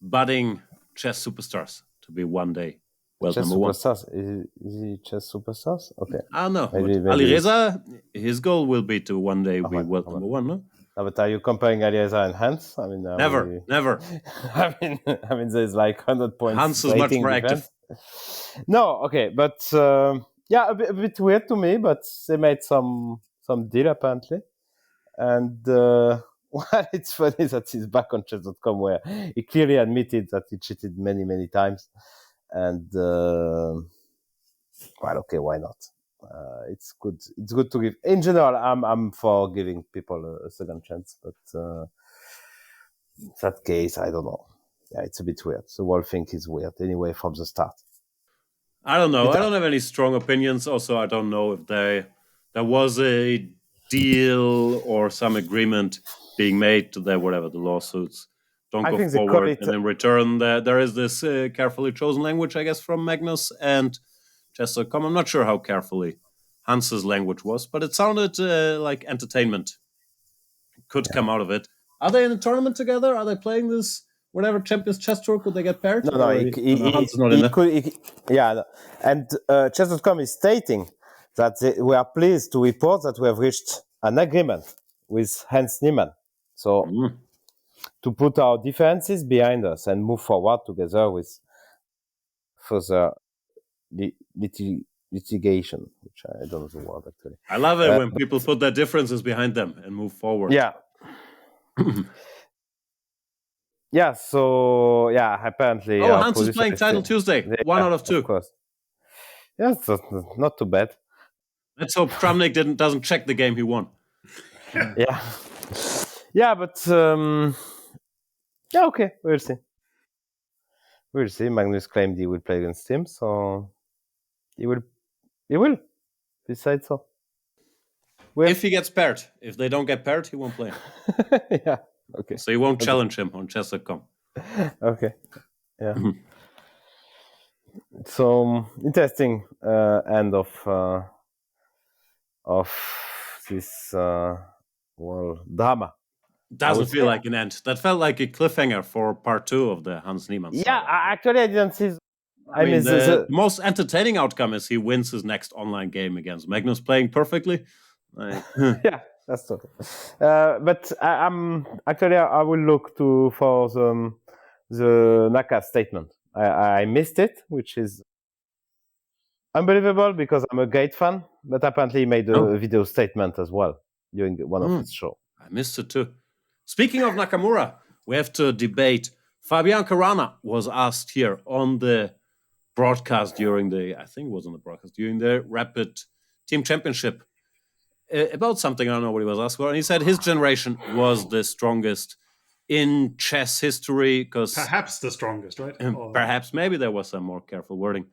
budding chess superstars, to be one day world Chess number one? superstars? Is he chess superstars? Okay. I don't know. Maybe- But maybe Alireza, his goal will be to one day be Ahmed, world Ahmed. number one, no? No, but are you comparing Alireza and Hans? I mean, Never. I mean, there's like 100 points. Hans is much rating more difference. No, okay, but yeah, a bit weird to me. But they made some deal apparently, and well, it's funny that he's back on chess.com where he clearly admitted that he cheated many times, and well, okay, why not? It's good. It's good to give. In general, I'm for giving people a second chance, but in that case, I don't know. Yeah, it's a bit weird. The whole thing is weird anyway from the start. I don't know. I don't have any strong opinions. Also, I don't know if there was a deal or some agreement being made to whatever the lawsuits don't I go think they call forward. it- And in return, there is this carefully chosen language, I guess, from Magnus and chess.com. I'm not sure how carefully Hans's language was, but it sounded like entertainment could come out of it. Are they in a tournament together? Are they playing this whatever Champions Chess Tour? Could they get paired? No, Hans is not in there. yeah, and chess.com is stating that we are pleased to report that we have reached an agreement with Hans Niemann. So to put our differences behind us and move forward together with further litigation, which I don't know the word actually. I love it when people put their differences behind them and move forward. Yeah. Yeah, so yeah, apparently. Hans is playing Title Tuesday. 1 out of 2. Of course. Yeah, so not too bad. Let's hope Kramnik doesn't check the game he won. Yeah. Yeah, but yeah, okay, we'll see. We'll see. Magnus claimed he will play against him, so he will. Besides, so. If he gets paired. If they don't get paired, he won't play. Yeah. Okay. So you won't challenge him on chess.com. Okay. Yeah. So interesting end of this drama. Doesn't feel like an end. That felt like a cliffhanger for part 2 of the Hans Niemann saga. Yeah, actually, I didn't see. I mean, the most entertaining outcome is he wins his next online game against Magnus, playing perfectly. Yeah, that's true. But I will look for the Naka statement. I missed it, which is unbelievable because I'm a great fan. But apparently, he made a video statement as well during one of his shows. I missed it too. Speaking of Nakamura, we have to debate. Fabian Caruana was asked here on the broadcast during the Rapid Team Championship about something. I don't know what he was asked for. And he said his generation was the strongest in chess history. Perhaps the strongest, right? Perhaps, maybe there was some more careful wording.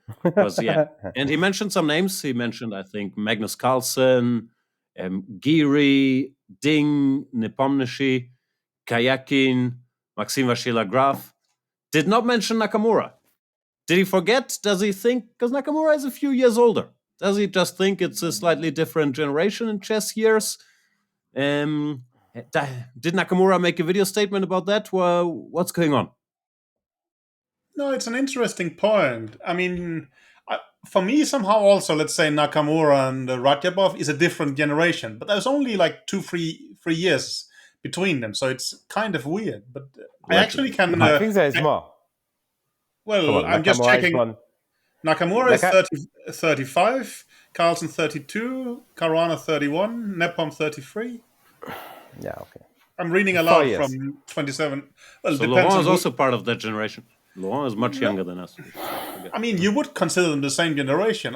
And he mentioned some names. He mentioned, I think, Magnus Carlsen, Giri, Ding, Nepomniachtchi, Kayakin, Maxime Vachier-Lagrave. Did not mention Nakamura. Did he forget? Does he think? Because Nakamura is a few years older. Does he just think it's a slightly different generation in chess years? Did Nakamura make a video statement about that? Well, what's going on? No, it's an interesting point. I mean, for me, somehow also, let's say Nakamura and Radjabov is a different generation, but there's only like 3 years between them, so it's kind of weird. But I actually Allegedly. can. I think there is more. Come Well, on, I'm just Nakamura is checking. one. Nakamura is Naka- 35, Carlson 32, Caruana 31, Nepom 33. yeah, okay. I'm reading 4 aloud years. from 27. Well, So depends Laurent on is who. also part of that generation. Laurent is much younger than us. I mean, you would consider them the same generation.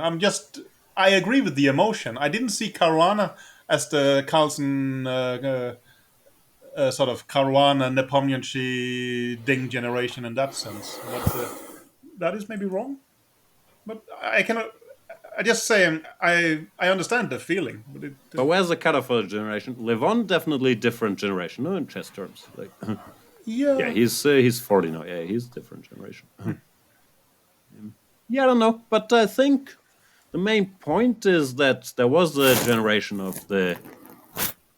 I agree with the emotion. I didn't see Caruana as the Carlson sort of Caruana, Nepomniachtchi, Ding generation in that sense. But that is maybe wrong. But I cannot. I just say I understand the feeling, but But where's the cutoff for the generation? Levon definitely different generation, no, in chess terms. Like, yeah, he's 40 now. Yeah, he's different generation. Yeah, I don't know, but I think the main point is that there was the generation of the,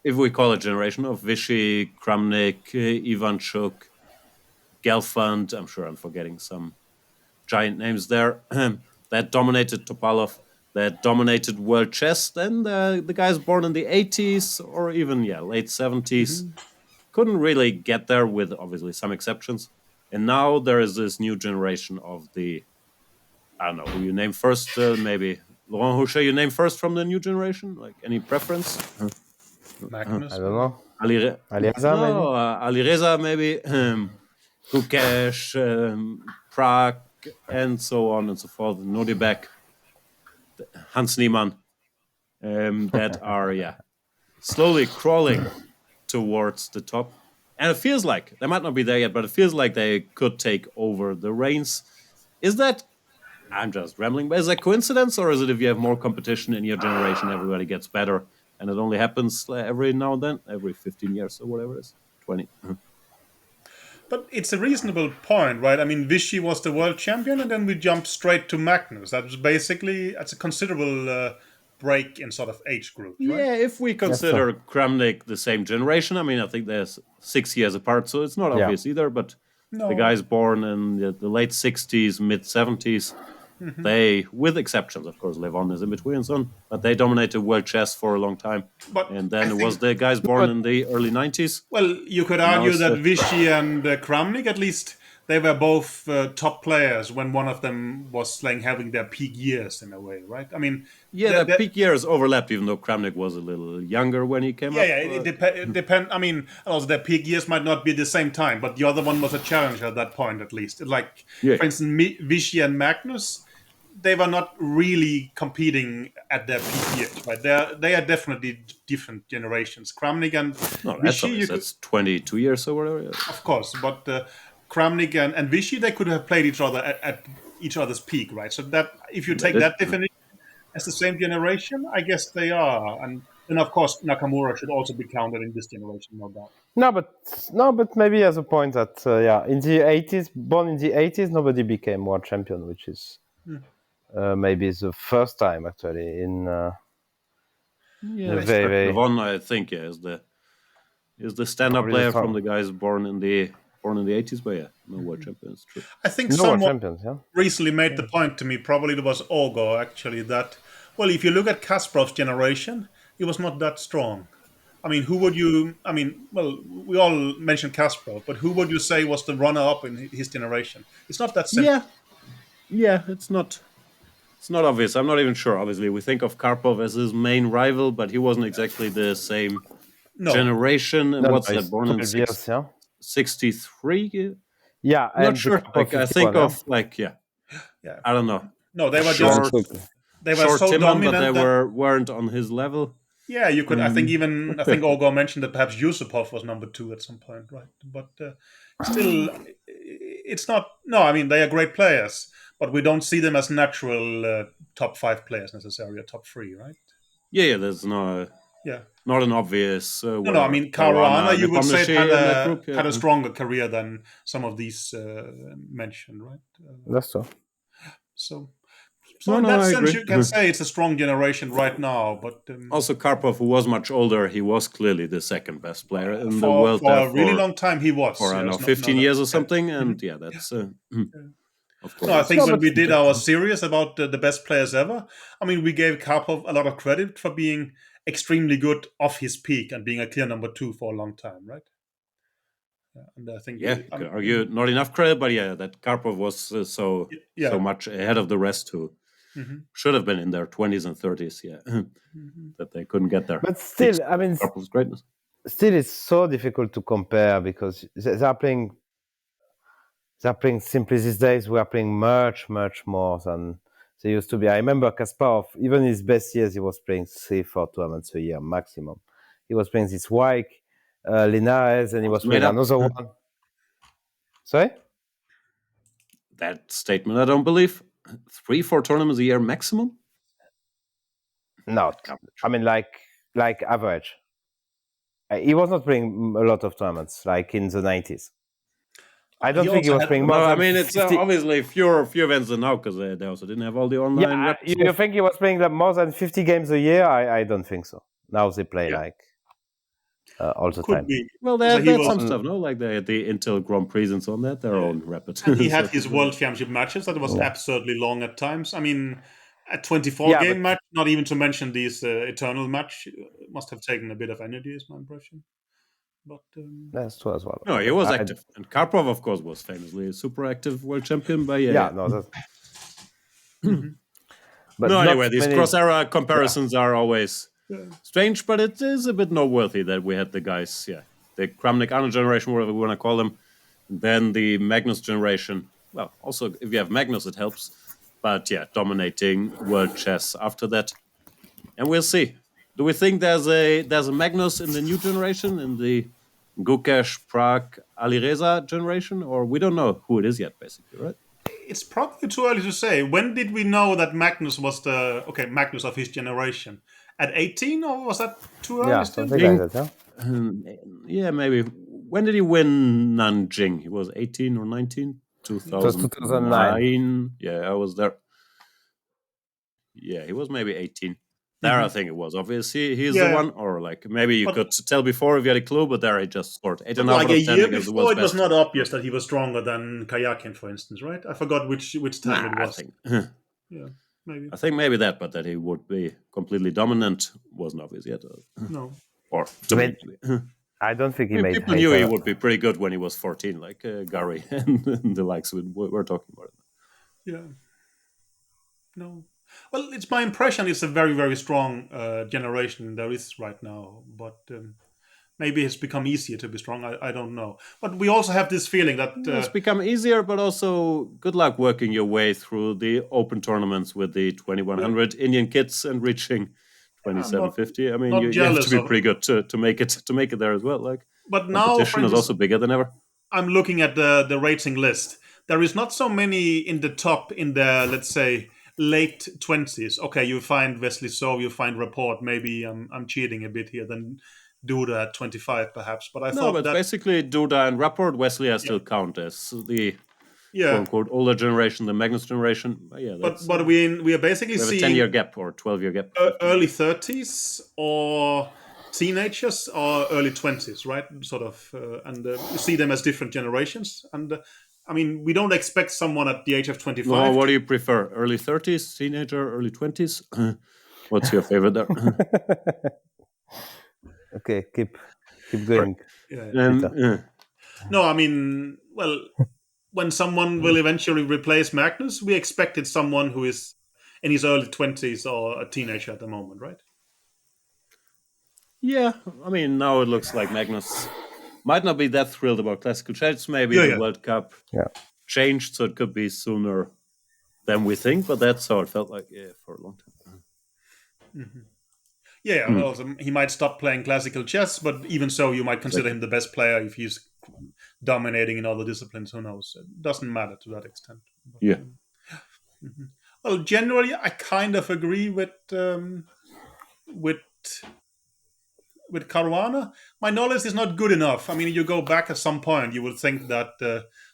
if we call it generation, of Vichy, Kramnik, Ivanchuk, Gelfand. I'm sure I'm forgetting some giant names there that dominated Topalov, that dominated world chess. Then the guys born in the 80s or even late 70s couldn't really get there, with obviously some exceptions. And now there is this new generation of the, I don't know who you name first. Maybe Laurent Houchet, you name first from the new generation. Like, any preference? Magnus. I don't know. maybe? Aliaza, maybe? Alireza, maybe. Gukesh, Prague, and so on and so forth. Nodibek, Hans Niemann, that are slowly crawling towards the top. And it feels like they might not be there yet, but it feels like they could take over the reins. Is that, I'm just rambling, but is that coincidence, or is it if you have more competition in your generation, everybody gets better, and it only happens every now and then, every 15 years or whatever it is, 20? But it's a reasonable point, right? I mean, Vichy was the world champion, and then we jumped straight to Magnus. That's a considerable break in sort of age group, right? Yeah, if we consider Kramnik the same generation, I mean, I think they're 6 years apart, so it's not obvious either. But No. the guys born in the late 60s, mid 70s, they, with exceptions, of course, Levon is in between and so on, but they dominated world chess for a long time. But And I then it think- was the guys born in the early 90s. Well, you could argue it's, that Vichy and Kramnik, at least, they were both top players when one of them was having their peak years in a way, right? I mean, Their peak years overlapped, even though Kramnik was a little younger when he came up. it depends. I mean, also their peak years might not be at the same time, but the other one was a challenger at that point, at least. Like, Yeah. for instance, Vichy and Magnus, they were not really competing at their peak years, right? They are definitely different generations. Kramnik and No, that's Vichy, obvious. That's 22 years or whatever. of course, but Kramnik and Vichy, they could have played each other at each other's peak, right? So that if you take did. that definition as the same generation, I guess they are. And then, of course, Nakamura should also be counted in this generation, no doubt. No, but maybe as a point that in the 80s, born in the 80s, nobody became world champion, which is maybe the first time actually in That's very, true. very Levon, I think, is the stand-up Probably player the top. from the guys born in the 80s. But no world champion. It's true. I think no world someone champions. Yeah, recently made the point to me, probably it was Ogo actually, that, well, if you look at Kasparov's generation, he was not that strong. I mean, we all mentioned Kasparov, but who would you say was the runner-up in his generation? It's not that simple. Yeah. It's not obvious. I'm not even sure. Obviously, we think of Karpov as his main rival, but he wasn't exactly the same No. generation. And what's it's that? Born in 12 years, yeah. 63? Yeah, I'm not and sure. Karpov Like, I 51, think yeah. of Yeah. I don't know. No, they were Short, they were short so Timon, but dominant they that, weren't on his level. yeah, you could. I think Ogo mentioned that perhaps Yusupov was number 2 at some point, right? But still, it's not. No, I mean, they are great players, but we don't see them as natural top 5 players necessarily, or top 3, right? Yeah. There's not an obvious. No. I mean, Caruana, you would say, Nepomniachtchi had a stronger career than some of these mentioned, right? That's so. So No, in no, that I sense, agree. you can say it's a strong generation right now. But Also, Karpov, who was much older, he was clearly the second best player in the for world a there really long time, he was. for I don't know, 15 years or something. And that's of No, I course. think No, when but we did our series about the best players ever, I mean, we gave Karpov a lot of credit for being extremely good off his peak and being a clear number two for a long time, right? And I think, Yeah, you could argue not enough credit, but yeah, that Karpov was so yeah. much ahead of the rest who Mhm. should have been in their 20s and 30s, yeah, Mhm. that they couldn't get there. but still, I mean, Karpov's greatness. still, it's so difficult to compare because they're playing simply these days. We are playing much, much more than they used to be. I remember Kasparov, even his best years, he was playing 3-4 tournaments a year maximum. He was playing this Wijk, Linares, and he was Made playing up. another one. Sorry? That statement, I don't believe. 3-4 tournaments a year maximum? Not. I mean, like average. He was not playing a lot of tournaments like in the 90s. I don't think he also was had- playing No, more I than mean, it's 50. obviously fewer events than now because they also didn't have all the online Yeah, rep you stuff. think he was playing like more than 50 games a year? I don't think so. Now they play Yeah. like all the could time. be. Well, they So had he that was- some stuff, no? Like they had the Intel Grand Prix and so on, that their own rapid. And he had So- his World Championship matches that was Yeah. absurdly long at times. I mean, a 24 Yeah, game but- match, not even to mention these Eternal match, must have taken a bit of energy, is my impression. But That's true as well. No, he was I- active. And Karpov, of course, was famously a super active world champion. But Yeah, no, that's. But No, not anyway, these many- cross-era comparisons are always yeah. strange, but it is a bit noteworthy that we had the guys, the Kramnik Arnold generation, whatever we want to call them, then the Magnus generation. Well, also, if you have Magnus, it helps. But yeah, dominating world chess after that. And we'll see. Do we think there's a Magnus in the new generation, in the Gukesh, Prague, Alireza generation? Or we don't know who it is yet, basically, right? It's probably too early to say. When did we know that Magnus was the Magnus of his generation? At 18, or was that too early Yeah, still? something like that. Yeah, maybe. When did he win Nanjing? He was 18 or 19? 2009. Yeah, I was there. Yeah, he was maybe 18. There, I think it was. Obviously, he's the Yeah. one. Or like maybe you But- could tell before if you had a clue, but there he just scored 8.5 Like out a of 10 year against the before, world's it was best. not obvious that he was stronger than Kayakin, for instance, right? I forgot which time Nah, it I was. think. Yeah, maybe. I think maybe that, but that he would be completely dominant wasn't obvious yet. No. Or to me, maybe. I don't think he I mean, made. people knew he Hayter- would be pretty good when he was 14, like Gary and the likes we're talking about. Yeah. No. Well, it's my impression it's a very, very strong generation there is right now, but maybe it's become easier to be strong. I don't know. But we also have this feeling that It's become easier, but also good luck working your way through the open tournaments with the 2100 Indian kits and reaching 2750. I mean, not you have jealous to be of- pretty good to make it there as well. Like but now, for competition is instance, also bigger than ever. I'm looking at the rating list. There is not so many in the top in the, let's say, late 20s. Okay, you find Wesley So, you find Report. Maybe I'm cheating a bit here. Then Duda at 25 perhaps. But I No, thought but that basically Duda and Rapport, Wesley, I still count as the quote yeah. unquote older generation, the Magnus generation. But yeah, But that's, but we are basically we have a seeing 10-year gap or 12-year gap. early 30s or teenagers or early 20s, right? Sort of, and you see them as different generations. And I mean, we don't expect someone at the age of 25. Well, what do you prefer? Early 30s, teenager, early 20s? What's your favorite there? Okay, keep going. Yeah. No, I mean, well, when someone will eventually replace Magnus, we expected someone who is in his early 20s or a teenager at the moment, right? yeah, I mean, now it looks like Magnus might not be that thrilled about classical chess. Maybe Yeah, the yeah. World Cup Yeah. changed, so it could be sooner than we think, but that's how it felt like for a long time. Yeah, well, he might stop playing classical chess, but even so, you might consider him the best player if he's dominating in other disciplines. Who knows? It doesn't matter to that extent. But, Yeah. Well, generally, I kind of agree with Caruana. My knowledge is not good enough. I mean, you go back at some point, you would think that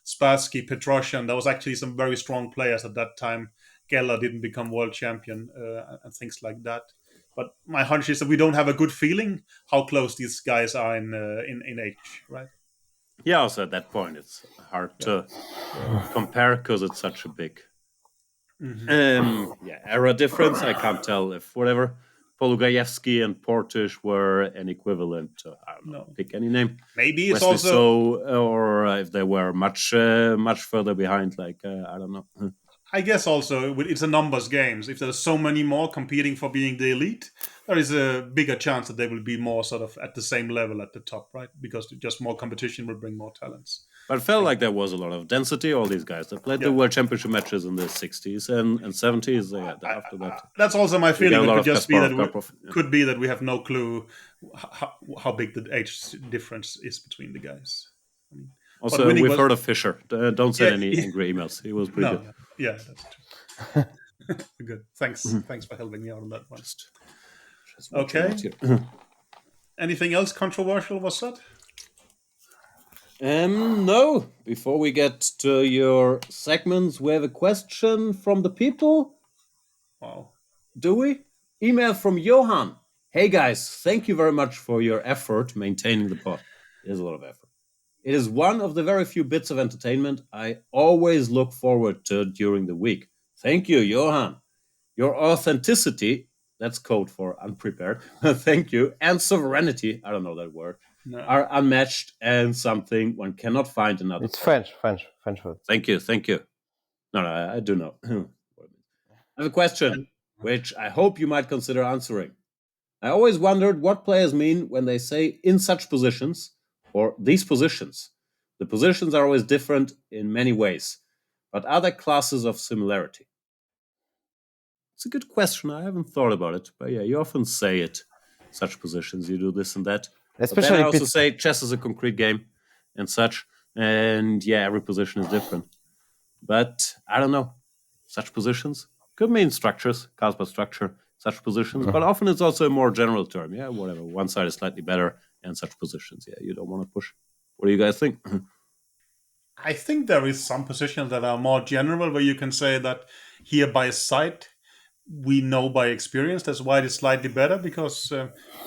Spassky, Petrosian, there was actually some very strong players at that time. Geller didn't become world champion and things like that. But my hunch is that we don't have a good feeling how close these guys are in age, right? Yeah, also at that point, it's hard to compare because it's such a big era difference. I can't tell if whatever Polugajewski and Portish were an equivalent to, I don't know, No. pick any name. Maybe it's Wesley also So, or if they were much further behind, like I don't know. I guess also it's a numbers games. If there's so many more competing for being the elite, there is a bigger chance that they will be more sort of at the same level at the top, right? Because just more competition will bring more talents. But it felt like there was a lot of density. All these guys that played the World Championship matches in the 60s and 70s. After that, That's also my got feeling. a It lot could of just be that Kasparov, could be that we have no clue how big the age difference is between the guys. I mean, Also, winning we've was- heard of Fischer. Don't send Yeah, any yeah. angry emails. He was pretty No, good. no. Yeah, that's true. Good. Thanks for helping me out on that one. Just Okay. watching out here. Anything else controversial was said? No. Before we get to your segments, we have a question from the people. Wow. Do we? Email from Johan. Hey guys, thank you very much for your effort maintaining the pod. It is a lot of effort. It is one of the very few bits of entertainment I always look forward to during the week. Thank you, Johan. Your authenticity, that's code for unprepared, thank you, and sovereignty, I don't know that word, No. are unmatched and something one cannot find in other. It's French word. Thank you. No, I do know. I have a question, which I hope you might consider answering. I always wondered what players mean when they say in such positions or these positions. The positions are always different in many ways, but are there classes of similarity? It's a good question. I haven't thought about it, but yeah, you often say it. Such positions, you do this and that. But then Especially I also Pit- say chess is a concrete game and such, and yeah, every position is different. But I don't know. Such positions could mean structures, Kasparov structure, such positions, but often it's also a more general term. Yeah, whatever. One side is slightly better, and such positions. Yeah, you don't want to push. What do you guys think? I think there is some positions that are more general where you can say that here by sight we know by experience that's why it's slightly better because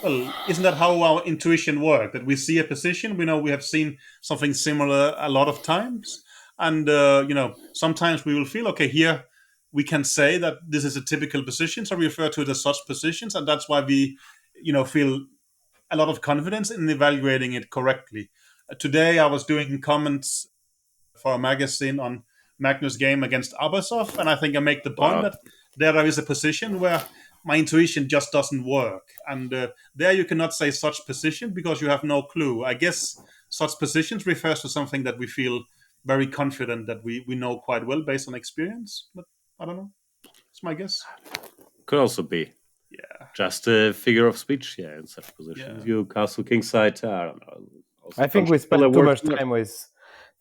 well, isn't that how our intuition works, that we see a position, we know we have seen something similar a lot of times, and sometimes we will feel okay, here we can say that this is a typical position, so we refer to it as such positions, and that's why we feel a lot of confidence in evaluating it correctly. Today I was doing comments for a magazine on Magnus' game against Abasov, and I think I make the point that there is a position where my intuition just doesn't work, and there you cannot say such position because you have no clue. I guess such positions refers to something that we feel very confident that we know quite well based on experience, but I don't know. It's my guess. Could also be. Yeah. Just a figure of speech, yeah, in such positions. Yeah. You castle kingside, I don't know. Also I think we functional spent too work- much time with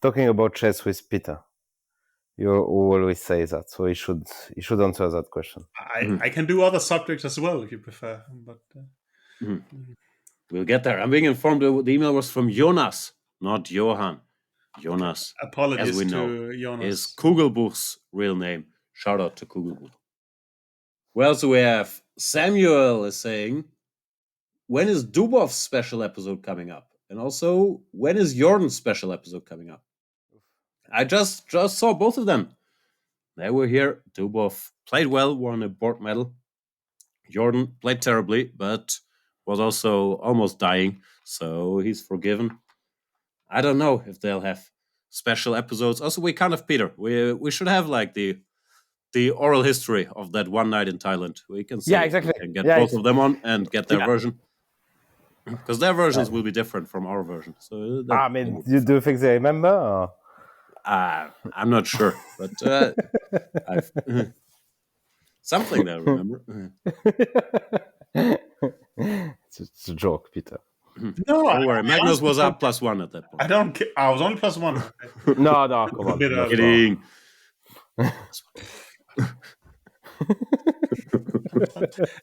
talking about chess with Peter. You always say that, so he should answer that question. I can do other subjects as well if you prefer, but We'll get there. I'm being informed the email was from Jonas, not Johan. Jonas, apologies as we know, to Jonas. is Kugelbuch's real name. Shout out to Kugelbuch. Well, so we have Samuel is saying, when is Dubov's special episode coming up? And also, when is Jordan's special episode coming up? I just saw both of them. They were here. Dubov played well, won a board medal. Jordan played terribly, but was also almost dying, so he's forgiven. I don't know if they'll have special episodes. Also, we can't have Peter. We should have like the oral history of that one night in Thailand. We can Yeah, exactly. We can get Yeah, both it's- of them on and get their Yeah. version. Because their versions will be different from our version. So that, I mean, do you think they remember? Or? I'm not sure, but I've, something that I remember. It's a joke, Peter. No, Don't worry, Magnus was up +1 at that I point. don't care. I was only +1. No, come on. bit not early. wrong. Kidding.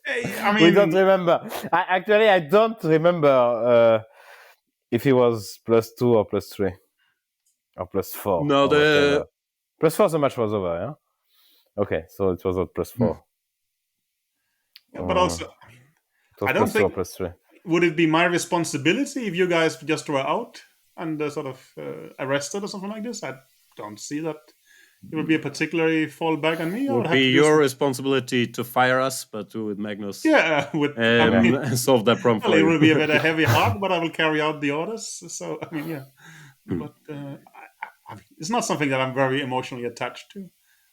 Hey, I We don't mean, remember. I don't remember if he was +2 or +3 or +4. No, or the whatever. +4, the match was over, yeah? Okay, so it was not +4. but also, It was I don't +2 or think- +3. would it be my responsibility if you guys just were out? and sort of arrested or something like this, I don't see that it would be a particularly fall back on me. I Would would have be to do your some- responsibility to fire us, but do with Magnus. yeah, with I mean, Solve that problem well, for it you. will be a bit of heavy heart, but I will carry out the orders. So I mean, yeah, Hmm. but I mean, it's not something that I'm very emotionally attached to.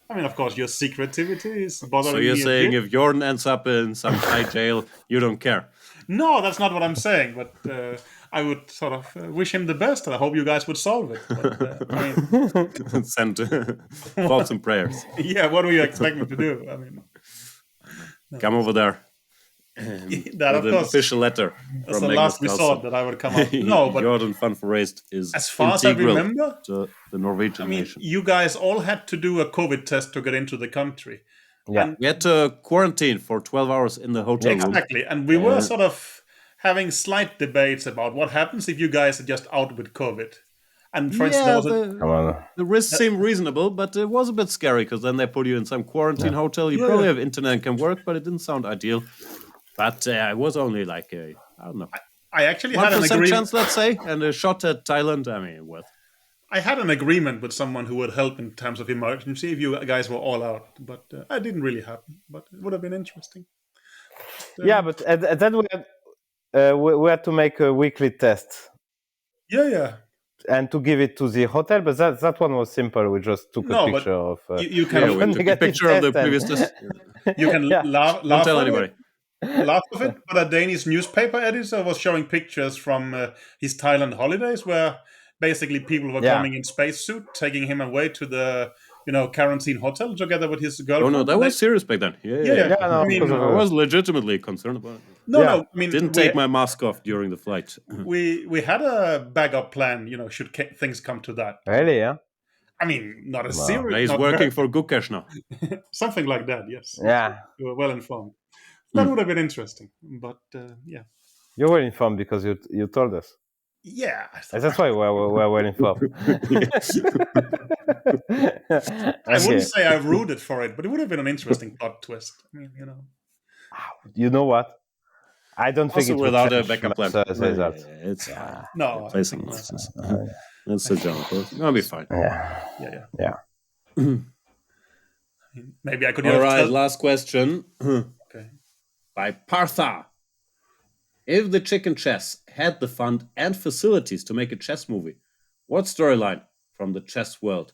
I mean, of course, your secretivity is bothering So you're me a saying bit. if Jordan ends up in some high jail, you don't care? No, that's not what I'm saying. But I would sort of wish him the best, and I hope you guys would solve it. But, I mean, Send thoughts and prayers. yeah, what do you expect me to do? I mean, Come over there. that of With an course official letter that's from the last Magnus resort Carlsen. that I would come up. No, but Jordan Fun for Raised is as far as I integral remember, to the Norwegian I mean, nation. you guys all had to do a COVID test to get into the country. Yeah. And We had to quarantine for 12 hours in the hotel room. exactly, and we were sort of having slight debates about what happens if you guys are just out with COVID. And for instance, there Yeah, was a, Come on. the risks seemed reasonable, but it was a bit scary because then they put you in some quarantine hotel. You Yeah. probably have internet and can work, but it didn't sound ideal. But it was only like I don't know, I actually had an 1% agreement. chance, let's say, and a shot at Thailand. I mean, what? I had an agreement with someone who would help in times of emergency if you guys were all out, but it didn't really happen. But it would have been interesting. Yeah, but at that we had to make a weekly test Yeah. and to give it to the hotel. But that one was simple. We just took No, a but picture of. You can Yeah, we took a negative picture of the test and- previous test. you can Yeah. laugh Don't tell at anybody. laugh of it. But a Danish newspaper editor was showing pictures from his Thailand holidays, where basically people were Yeah. coming in spacesuit, taking him away to the quarantine hotel together with his Oh girlfriend. no, that And was serious back then. Yeah. Yeah. no, I mean, because of I was legitimately concerned about it. no, Yeah. no. I mean, Didn't take my mask off during the flight. we had a backup plan. Should things come to that. Really, yeah. I mean, not a serious. He's not working for Gukesh now. something like that. Yes. Yeah. You were well informed. That would have been interesting, but yeah. You're well informed because you told us. Yeah, And that's why we're well informed. I wouldn't say I rooted for it, but it would have been an interesting plot twist. I mean, You know what? I don't think Also it would without a change backup much, plan. result. It's fine. No, Play some nonsense. That's the jump. It'll be fine. Yeah. yeah. Maybe I could. All have right, told- last question Okay. by Partha. If the Chicken Chess had the fund and facilities to make a chess movie, what storyline from the chess world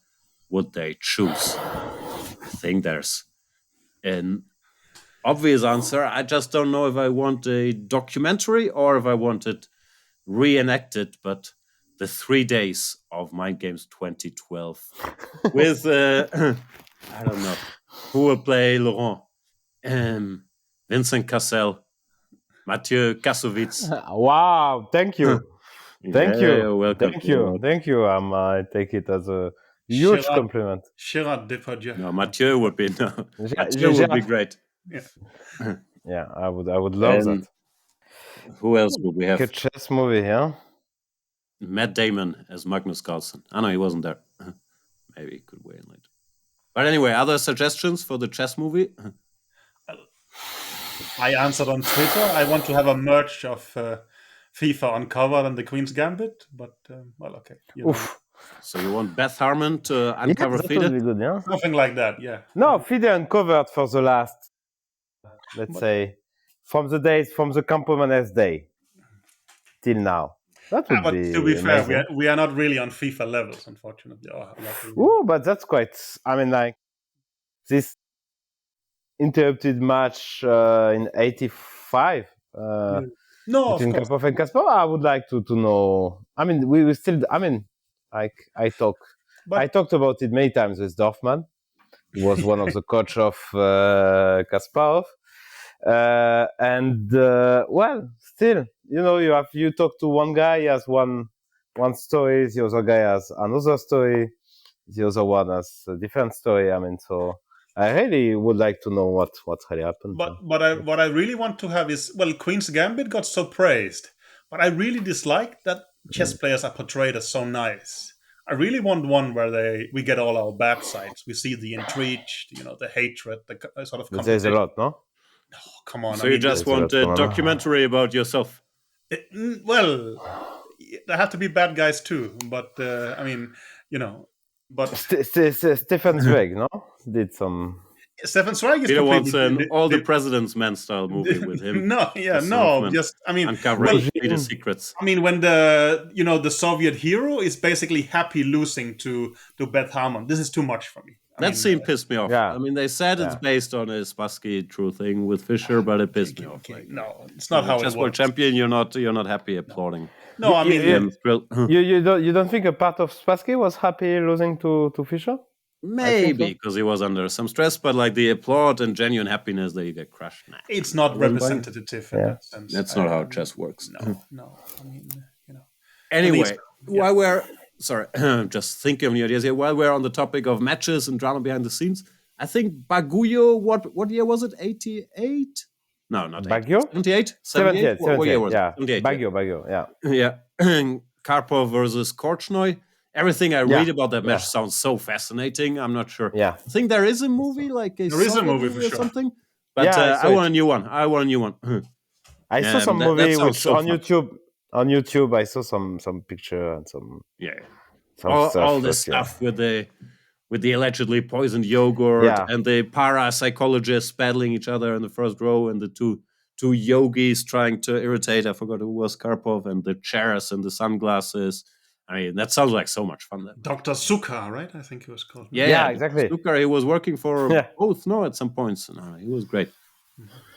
would they choose? I think there's an obvious answer. I just don't know if I want a documentary or if I want it reenacted, but the 3 days of Mind Games 2012 with, I don't know, who will play Laurent? Vincent Cassel, Mathieu Kassovitz. Wow! Thank you. Thank Yeah, you. welcome. Thank you. I take it as a huge Gerard- compliment. Gérard Depardieu. No, Mathieu would be Mathieu Gérard- would be great. Yeah, I would love And that. who else would we have? Like a chess movie, yeah. Matt Damon as Magnus Carlsen. I know he wasn't there. Maybe he could weigh in later. But anyway, other suggestions for the chess movie? I answered on Twitter. I want to have a merge of FIFA Uncovered and the Queen's Gambit, but well, okay. Oof. So you want Beth Harmon to uncover that FIDE? would be good, yeah. Something like that, yeah. No, FIDE uncovered for the last, let's say, from the Campomanes day till now. That would But be to be fair, amazing. we are not really on FIFA levels, unfortunately. Luckily. Oh, but that's quite. I mean, like this interrupted match in '85 No, of between course. Karpov and Kasparov. I would like to know. I mean, we still. I mean, like I talked about it many times with Dorfman, who was one of the coach of Kasparov, and well, still, you talk to one guy, he has one story, the other guy has another story, the other one has a different story. I mean, so I really would like to know what really happened. But what I really want to have is, well, Queen's Gambit got so praised, but I really dislike that chess players are portrayed as so nice. I really want one where we get all our bad sides. We see the intrigue, the hatred, the sort of But there's a competition. lot, no? Come on. So you just there's a want lot a going on. documentary about yourself? Well, there have to be bad guys too. But I mean, but Stefan Zweig, no, did some. Stefan Zweig is Peter wants completely an All the President's Men style movie with him. no, yeah, as no, Hoffman just I mean, uncovering well, Peter's secrets. I mean, when the Soviet hero is basically happy losing to Beth Harmon, this is too much for me. That scene pissed me off. Yeah. I mean, they said it's Yeah. based on a Spassky true thing with Fischer, but it pissed me off. Okay, Like, no, it's not how it chessboard works. champion, you're not happy applauding. No, I mean, him. Thrill- You don't think a part of Spassky was happy losing to Fischer? Maybe because he was under some stress, but like the applaud and genuine happiness that you get crushed. Nah, it's not representative in Yeah. that sense. that's not how chess works. No. I mean, Anyway, while we're sorry, just thinking of new ideas here. While we're on the topic of matches and drama behind the scenes, I think Baguio. What year was it? 88? No, not Baguio? 78. 78, What year was yeah. it? 78. Baguio, yeah. Yeah. Karpov versus Korchnoi. Everything I read about that match sounds so fascinating. I'm not sure. Yeah. I think there is a movie, like There is a Soviet movie for or sure. something. But Yeah, I I saw want it. a new one. I want a new one. I saw some that movie sounds which so on fun. YouTube. On YouTube, I saw some picture and some all stuff. this but, yeah. stuff with the allegedly poisoned yogurt Yeah. and the parapsychologists battling each other in the first row and the two yogis trying to irritate. I forgot who was Karpov, and the chairs and the sunglasses. I mean, that sounds like so much fun. Then. Dr. Sukha, right? I think he was called. Yeah, exactly. Stuttgart, he was working for Yeah. both. No, at some points, no, he was great.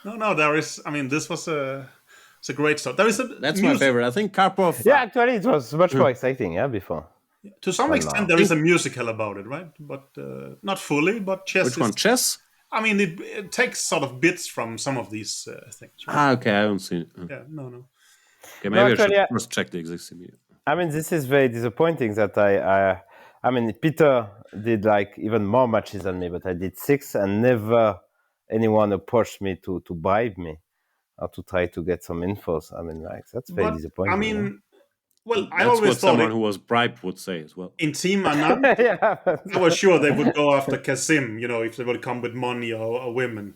No, there is. I mean, this was it's a great start. There is a. That's my favorite. I think Karpov. Yeah, actually, it was much more exciting. Yeah, before. To some extent, there is a musical about it, right? But not fully. But chess. Which one? Chess? I mean, it takes sort of bits from some of these things. Right? Ah, okay, I haven't seen it. Yeah, no. Okay, maybe I actually, should first check the existing media. I mean, this is very disappointing that I mean, Peter did like even more matches than me, but I did 6, and never anyone approached me to bribe me or to try to get some infos. I mean, like that's very But disappointing. I mean, well, I That's always what thought someone who was bribed would say as well. in Team Anand, yeah. I was sure they would go after Kasim. If they would come with money or women.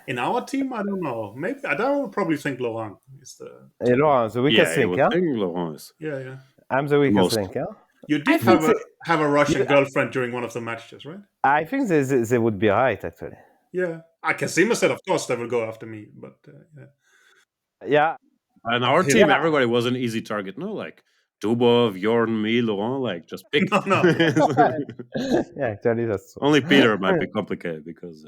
In our team, I don't know. Maybe I would probably think Laurent is the. Hey, Laurent, the weakest I link, would yeah? think Laurent is. Yeah. I'm the weakest Most. link, yeah? You did have a Russian girlfriend during one of the matches, right? I think they would be right, actually. Yeah. Kasim said, of course, they will go after me, but yeah. Yeah. On our team, Yeah. everybody was an easy target. No, like Dubov, Jordan, me, Laurent, like just pick. No. Yeah, actually, that's Only Peter might be complicated because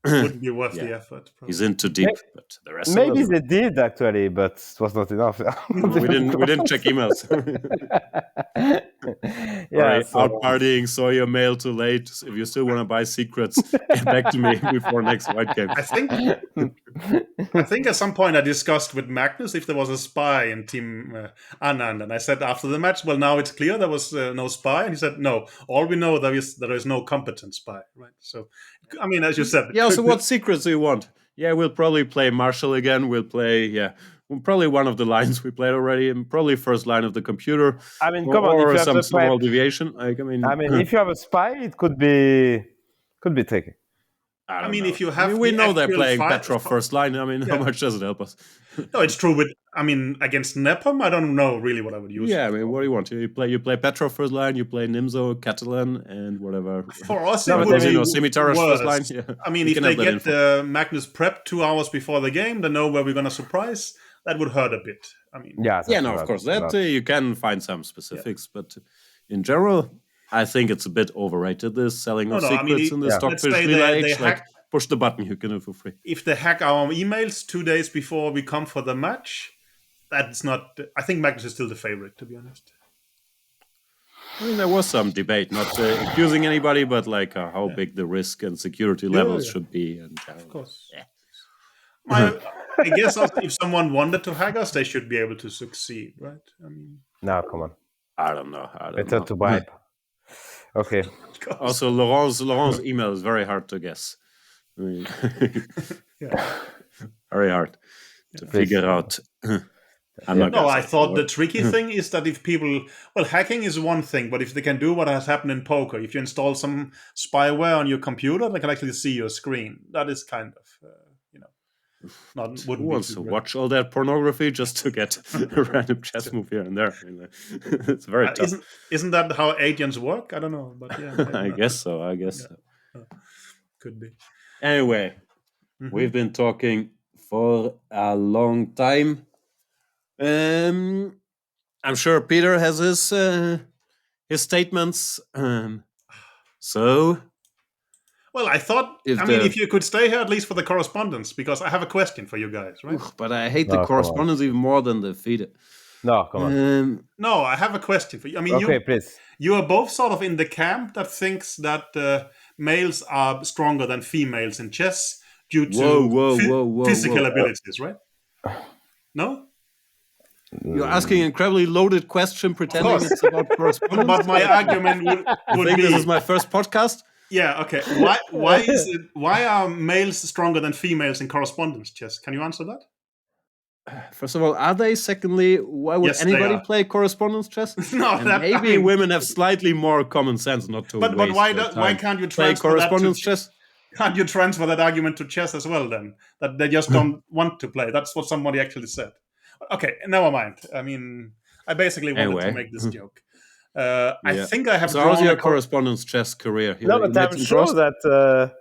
Wouldn't be worth the effort. Probably. he's in too deep. But the rest maybe of us, they did actually, but it was not enough. we didn't check emails. Yeah, Right, so- out partying, saw your mail too late. If you still want to buy secrets, get back to me before next white game. I think at some point I discussed with Magnus if there was a spy in Team Anand, and I said after the match, well, now it's clear there was no spy, and he said, no, all we know there is no competent spy, right? So, I mean, as you said, Yeah, so what secrets do you want? Yeah, we'll probably play Marshall again. We'll play, probably one of the lines we played already, and probably first line of the computer. I mean, come on, if or you have some the small prep, deviation. Like, I mean, if you have a spy, it could be tricky. I mean, if you have we the know they're actual playing fi- Petrov first line. I mean, how Yeah. much does it help us? No, it's true. Against Nepom, I don't know really what I would use. Yeah, I mean, what do you want? You play Petrov first line, you play Nimzo, Catalan, and whatever. For us, No, it but would then, be Simitar's first line. worse. Yeah. I mean, We if can they have that get info. Magnus prep 2 hours before the game, they know where we're going to surprise. That would hurt a bit. I mean, Yeah, Yeah, that's no, a of lot, course, a that lot. you can find some specifics, but in general, I think it's a bit overrated. This selling of No, I mean, secrets in the yeah. let's Stockfish say Lila they age, like hack- push the button, you can do it for free. if they hack our emails 2 days before we come for the match, that's not. I think Magnus is still the favorite, to be honest. I mean, there was some debate, not accusing anybody, but like how big the risk and security levels should be. And Of course. I guess also if someone wanted to hack us, they should be able to succeed, right? I mean, No, come on. I don't know. Better to bribe. Okay. Also, Laurent's email is very hard to guess. I mean, very hard to figure out. I'm not No, gonna I say thought the word. tricky thing is that if people, hacking is one thing, but if they can do what has happened in poker, if you install some spyware on your computer, they can actually see your screen. That is kind of, Not Who wouldn't be wants too to great. watch all that pornography just to get a random chess move here and there? I mean, it's very tough. Isn't that how agents work? I don't know, but yeah, maybe I not. guess so. I guess Yeah. so. Could be. Anyway, we've been talking for a long time. I'm sure Peter has his statements. So, Well, I thought. if If you could stay here at least for the correspondence, because I have a question for you guys, right? but I hate the No, come on. correspondence even more than the FIDE. No, come on. No, I have a question for you. Okay, please. you are both sort of in the camp that thinks that males are stronger than females in chess due to Whoa, physical whoa. abilities, right? No? You're asking an incredibly loaded question, pretending course. it's about correspondence. But my argument would I think be, this is my first podcast. yeah, okay. Why are males stronger than females in correspondence chess? Can you answer that? First of all, are they? Secondly, why would Yes, they anybody are. play correspondence chess? No, And maybe women have slightly more common sense not to. But waste why their why time. can't you play transfer correspondence that to chess? Can't you transfer that argument to chess as well then? That they just don't want to play. That's what somebody actually said. Okay, never mind. I basically wanted to Anyway. make this joke. I think I have So, drawn how's your a correspondence chess career? No, You but made I'm some sure draws? that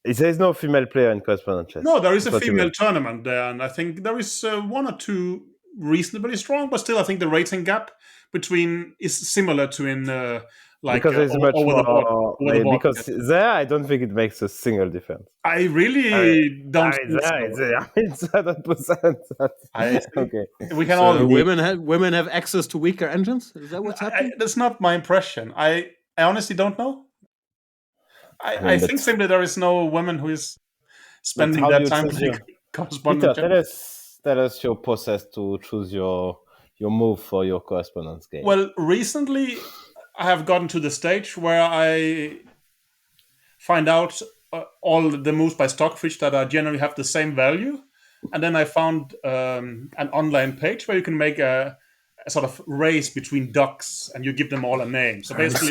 there's no female player in correspondence chess. No, there is That's a what you female mean. tournament there, and I think there is one or two reasonably strong, but still, I think the rating gap between is similar to in Because there's much over the board. more. Because there, I don't think it makes a single difference. I really don't think It's 100%. I think Okay. we can So all. women have access to weaker engines. Is that what's happening? That's not my impression. I honestly don't know. I think simply there is no woman who is spending how do that you time choose playing Peter, correspondence. tell us your process to choose your move for your correspondence game. Well, recently I have gotten to the stage where I find out all the moves by Stockfish that are generally have the same value, and then I found an online page where you can make a sort of race between ducks, and you give them all a name. So basically,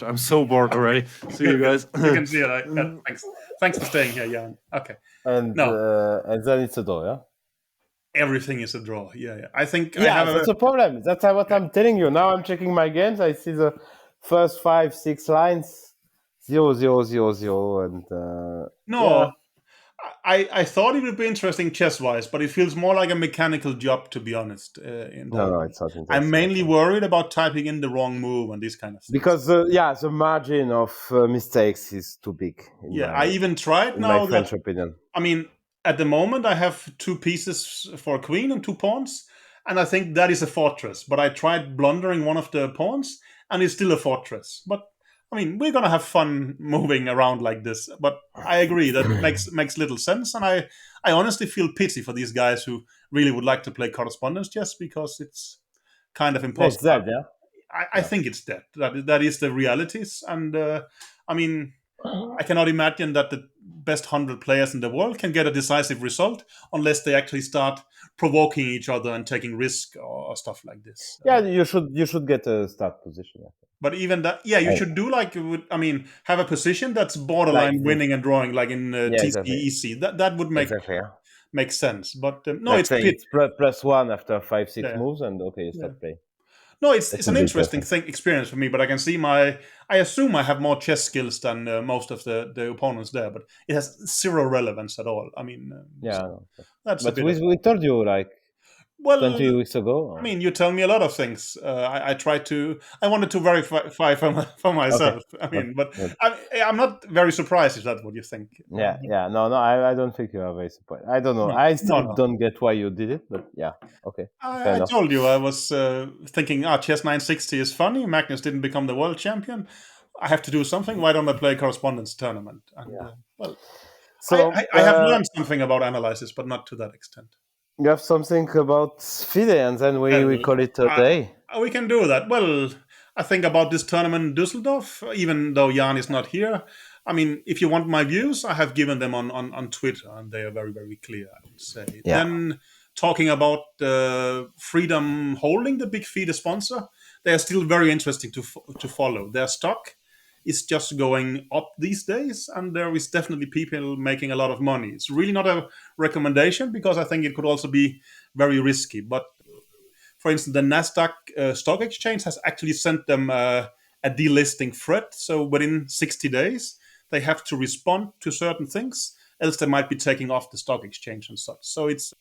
I'm so bored already. See you guys. You can see it. Thanks for staying here, Jan. Okay. And then it's a draw, yeah? Everything is a draw. Yeah. I think that's a problem. That's what I'm telling you. Now I'm checking my games. I see the first 5-6 lines 0, 0, 0, 0, and no. Yeah. I thought it would be interesting chess-wise, but it feels more like a mechanical job, to be honest. No, it's not interesting. I'm mainly worried about typing in the wrong move and these kind of things. Because the margin of mistakes is too big. I even tried in now. My French opinion. At the moment, I have 2 pieces for a queen and 2 pawns, and I think that is a fortress. But I tried blundering one of the pawns, and it's still a fortress. But we're gonna have fun moving around like this. But I agree that makes little sense, and I honestly feel pity for these guys who really would like to play correspondence chess because it's kind of impossible. It's dead, yeah. I think it's dead. That is the realities, and I cannot imagine that the best 100 players in the world can get a decisive result unless they actually start provoking each other and taking risk or stuff like this. Yeah, you should get a start position. But even that, you should do have a position that's borderline winning and drawing, like in TCEC. That would make sense. But no, it's +1 after 5-6 moves, and you start playing. No, it's an interesting experience for me, but I can see I assume I have more chess skills than most of the opponents there, but it has 0 relevance at all. That's but we told you 20 weeks ago. You tell me a lot of things. I wanted to verify for myself. Okay. But I'm not very surprised if that's what you think. No, I don't think you are very surprised. I don't know. I still don't get why you did it, but okay. I told you I was thinking, chess 960 is funny. Magnus didn't become the world champion. I have to do something. Why don't I play a correspondence tournament? And, so I have learned something about analysis, but not to that extent. You have something about FIDE, and then we call it a day. We can do that. Well, I think about this tournament in Düsseldorf, even though Jan is not here. If you want my views, I have given them on Twitter, and they are very, very clear, I would say. Yeah. Then talking about Freedom Holding, the big FIDE sponsor, they are still very interesting to follow. Their stock is just going up these days, and there is definitely people making a lot of money. It's really not a recommendation because I think it could also be very risky. But for instance, the Nasdaq stock exchange has actually sent them a delisting threat. So within 60 days, they have to respond to certain things, else they might be taking off the stock exchange and such. So it's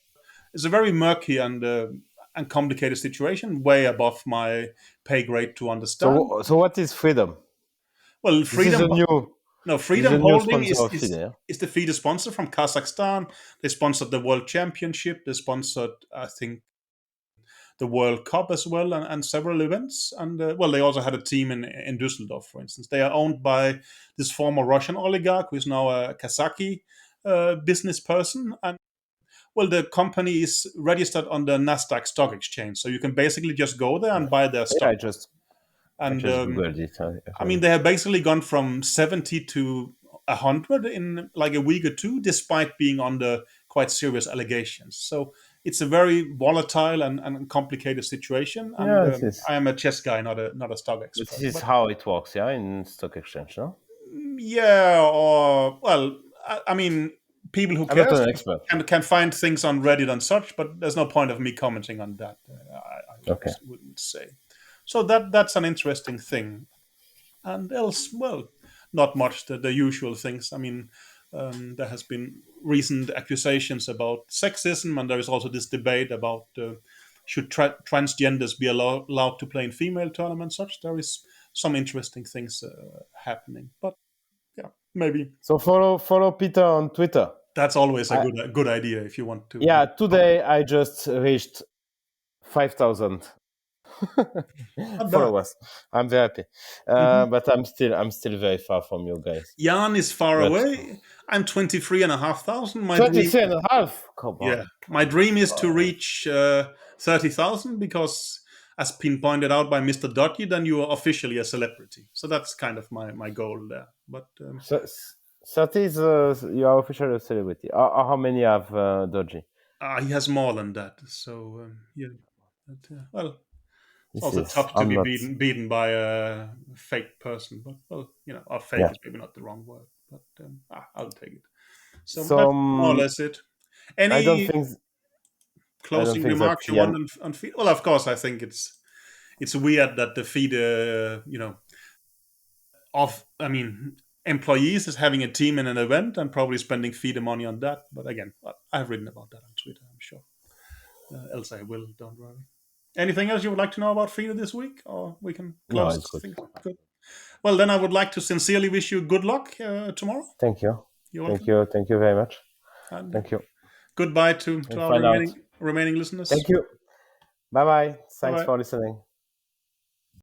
a very murky and complicated situation, way above my pay grade to understand. So what is Freedom? Well, This is a new. No, This is Freedom a new Holding sponsor of FIDE. Yeah? is the FIDE sponsor from Kazakhstan. They sponsored the World Championship. They sponsored, I think, the World Cup as well, and several events. And well, they also had a team in Düsseldorf, for instance. They are owned by this former Russian oligarch who is now a Kazakh business person. And well, the company is registered on the Nasdaq Stock Exchange, so you can basically just go there and buy their Yeah, stock. I just And googled it. I mean, they have basically gone from 70 to 100 in like a week or two, despite being under quite serious allegations. So it's a very volatile and complicated situation. And Yeah, this is. I am a chess guy, not a stock expert. This is But how it works, yeah, in stock exchange, no? yeah, or well, I mean, people who I'm not cares an expert. can find things on Reddit and such, but there's no point of me commenting on that. I Okay. wouldn't say. So that's an interesting thing. And else, well, not much. The usual things. I mean, there has been recent accusations about sexism, and there is also this debate about should transgenders be allowed to play in female tournaments. Such there is some interesting things happening, but yeah, maybe So follow Peter on Twitter. that's always a I- good idea if you want to. Yeah, today I just reached 5,000 Not bad. followers. I'm very happy, but I'm still very far from you guys. Jan is far But- away. I'm 23,500. My 23 and a half. Come on. Yeah, my dream is to reach 30,000 because, as been pointed out by Mr. Dodgy, then you are officially a celebrity. So that's kind of my goal there. But So 30 is you are officially a celebrity. How many have Dodgy? he has more than that. So yeah, but, well, it's This also is- tough to I'm be not- beaten by a fake person. But well, you know, or fake Yeah. is maybe not the wrong word. But I'll take it. So So, that's more or less it. Any I don't think closing think remarks that you want on FIDE? Well, of course, I think it's weird that the FIDE, employees is having a team in an event and probably spending FIDE money on that. But again, I've written about that on Twitter, I'm sure. Else I will, don't worry. Anything else you would like to know about FIDE this week? Or we can No, close it's good. things? Good. Well, then I would like to sincerely wish you good luck tomorrow. Thank you. You're Thank welcome. you very much. And Thank you. goodbye to our find out. remaining listeners. Thank you. Bye bye. Thanks Bye-bye. for listening.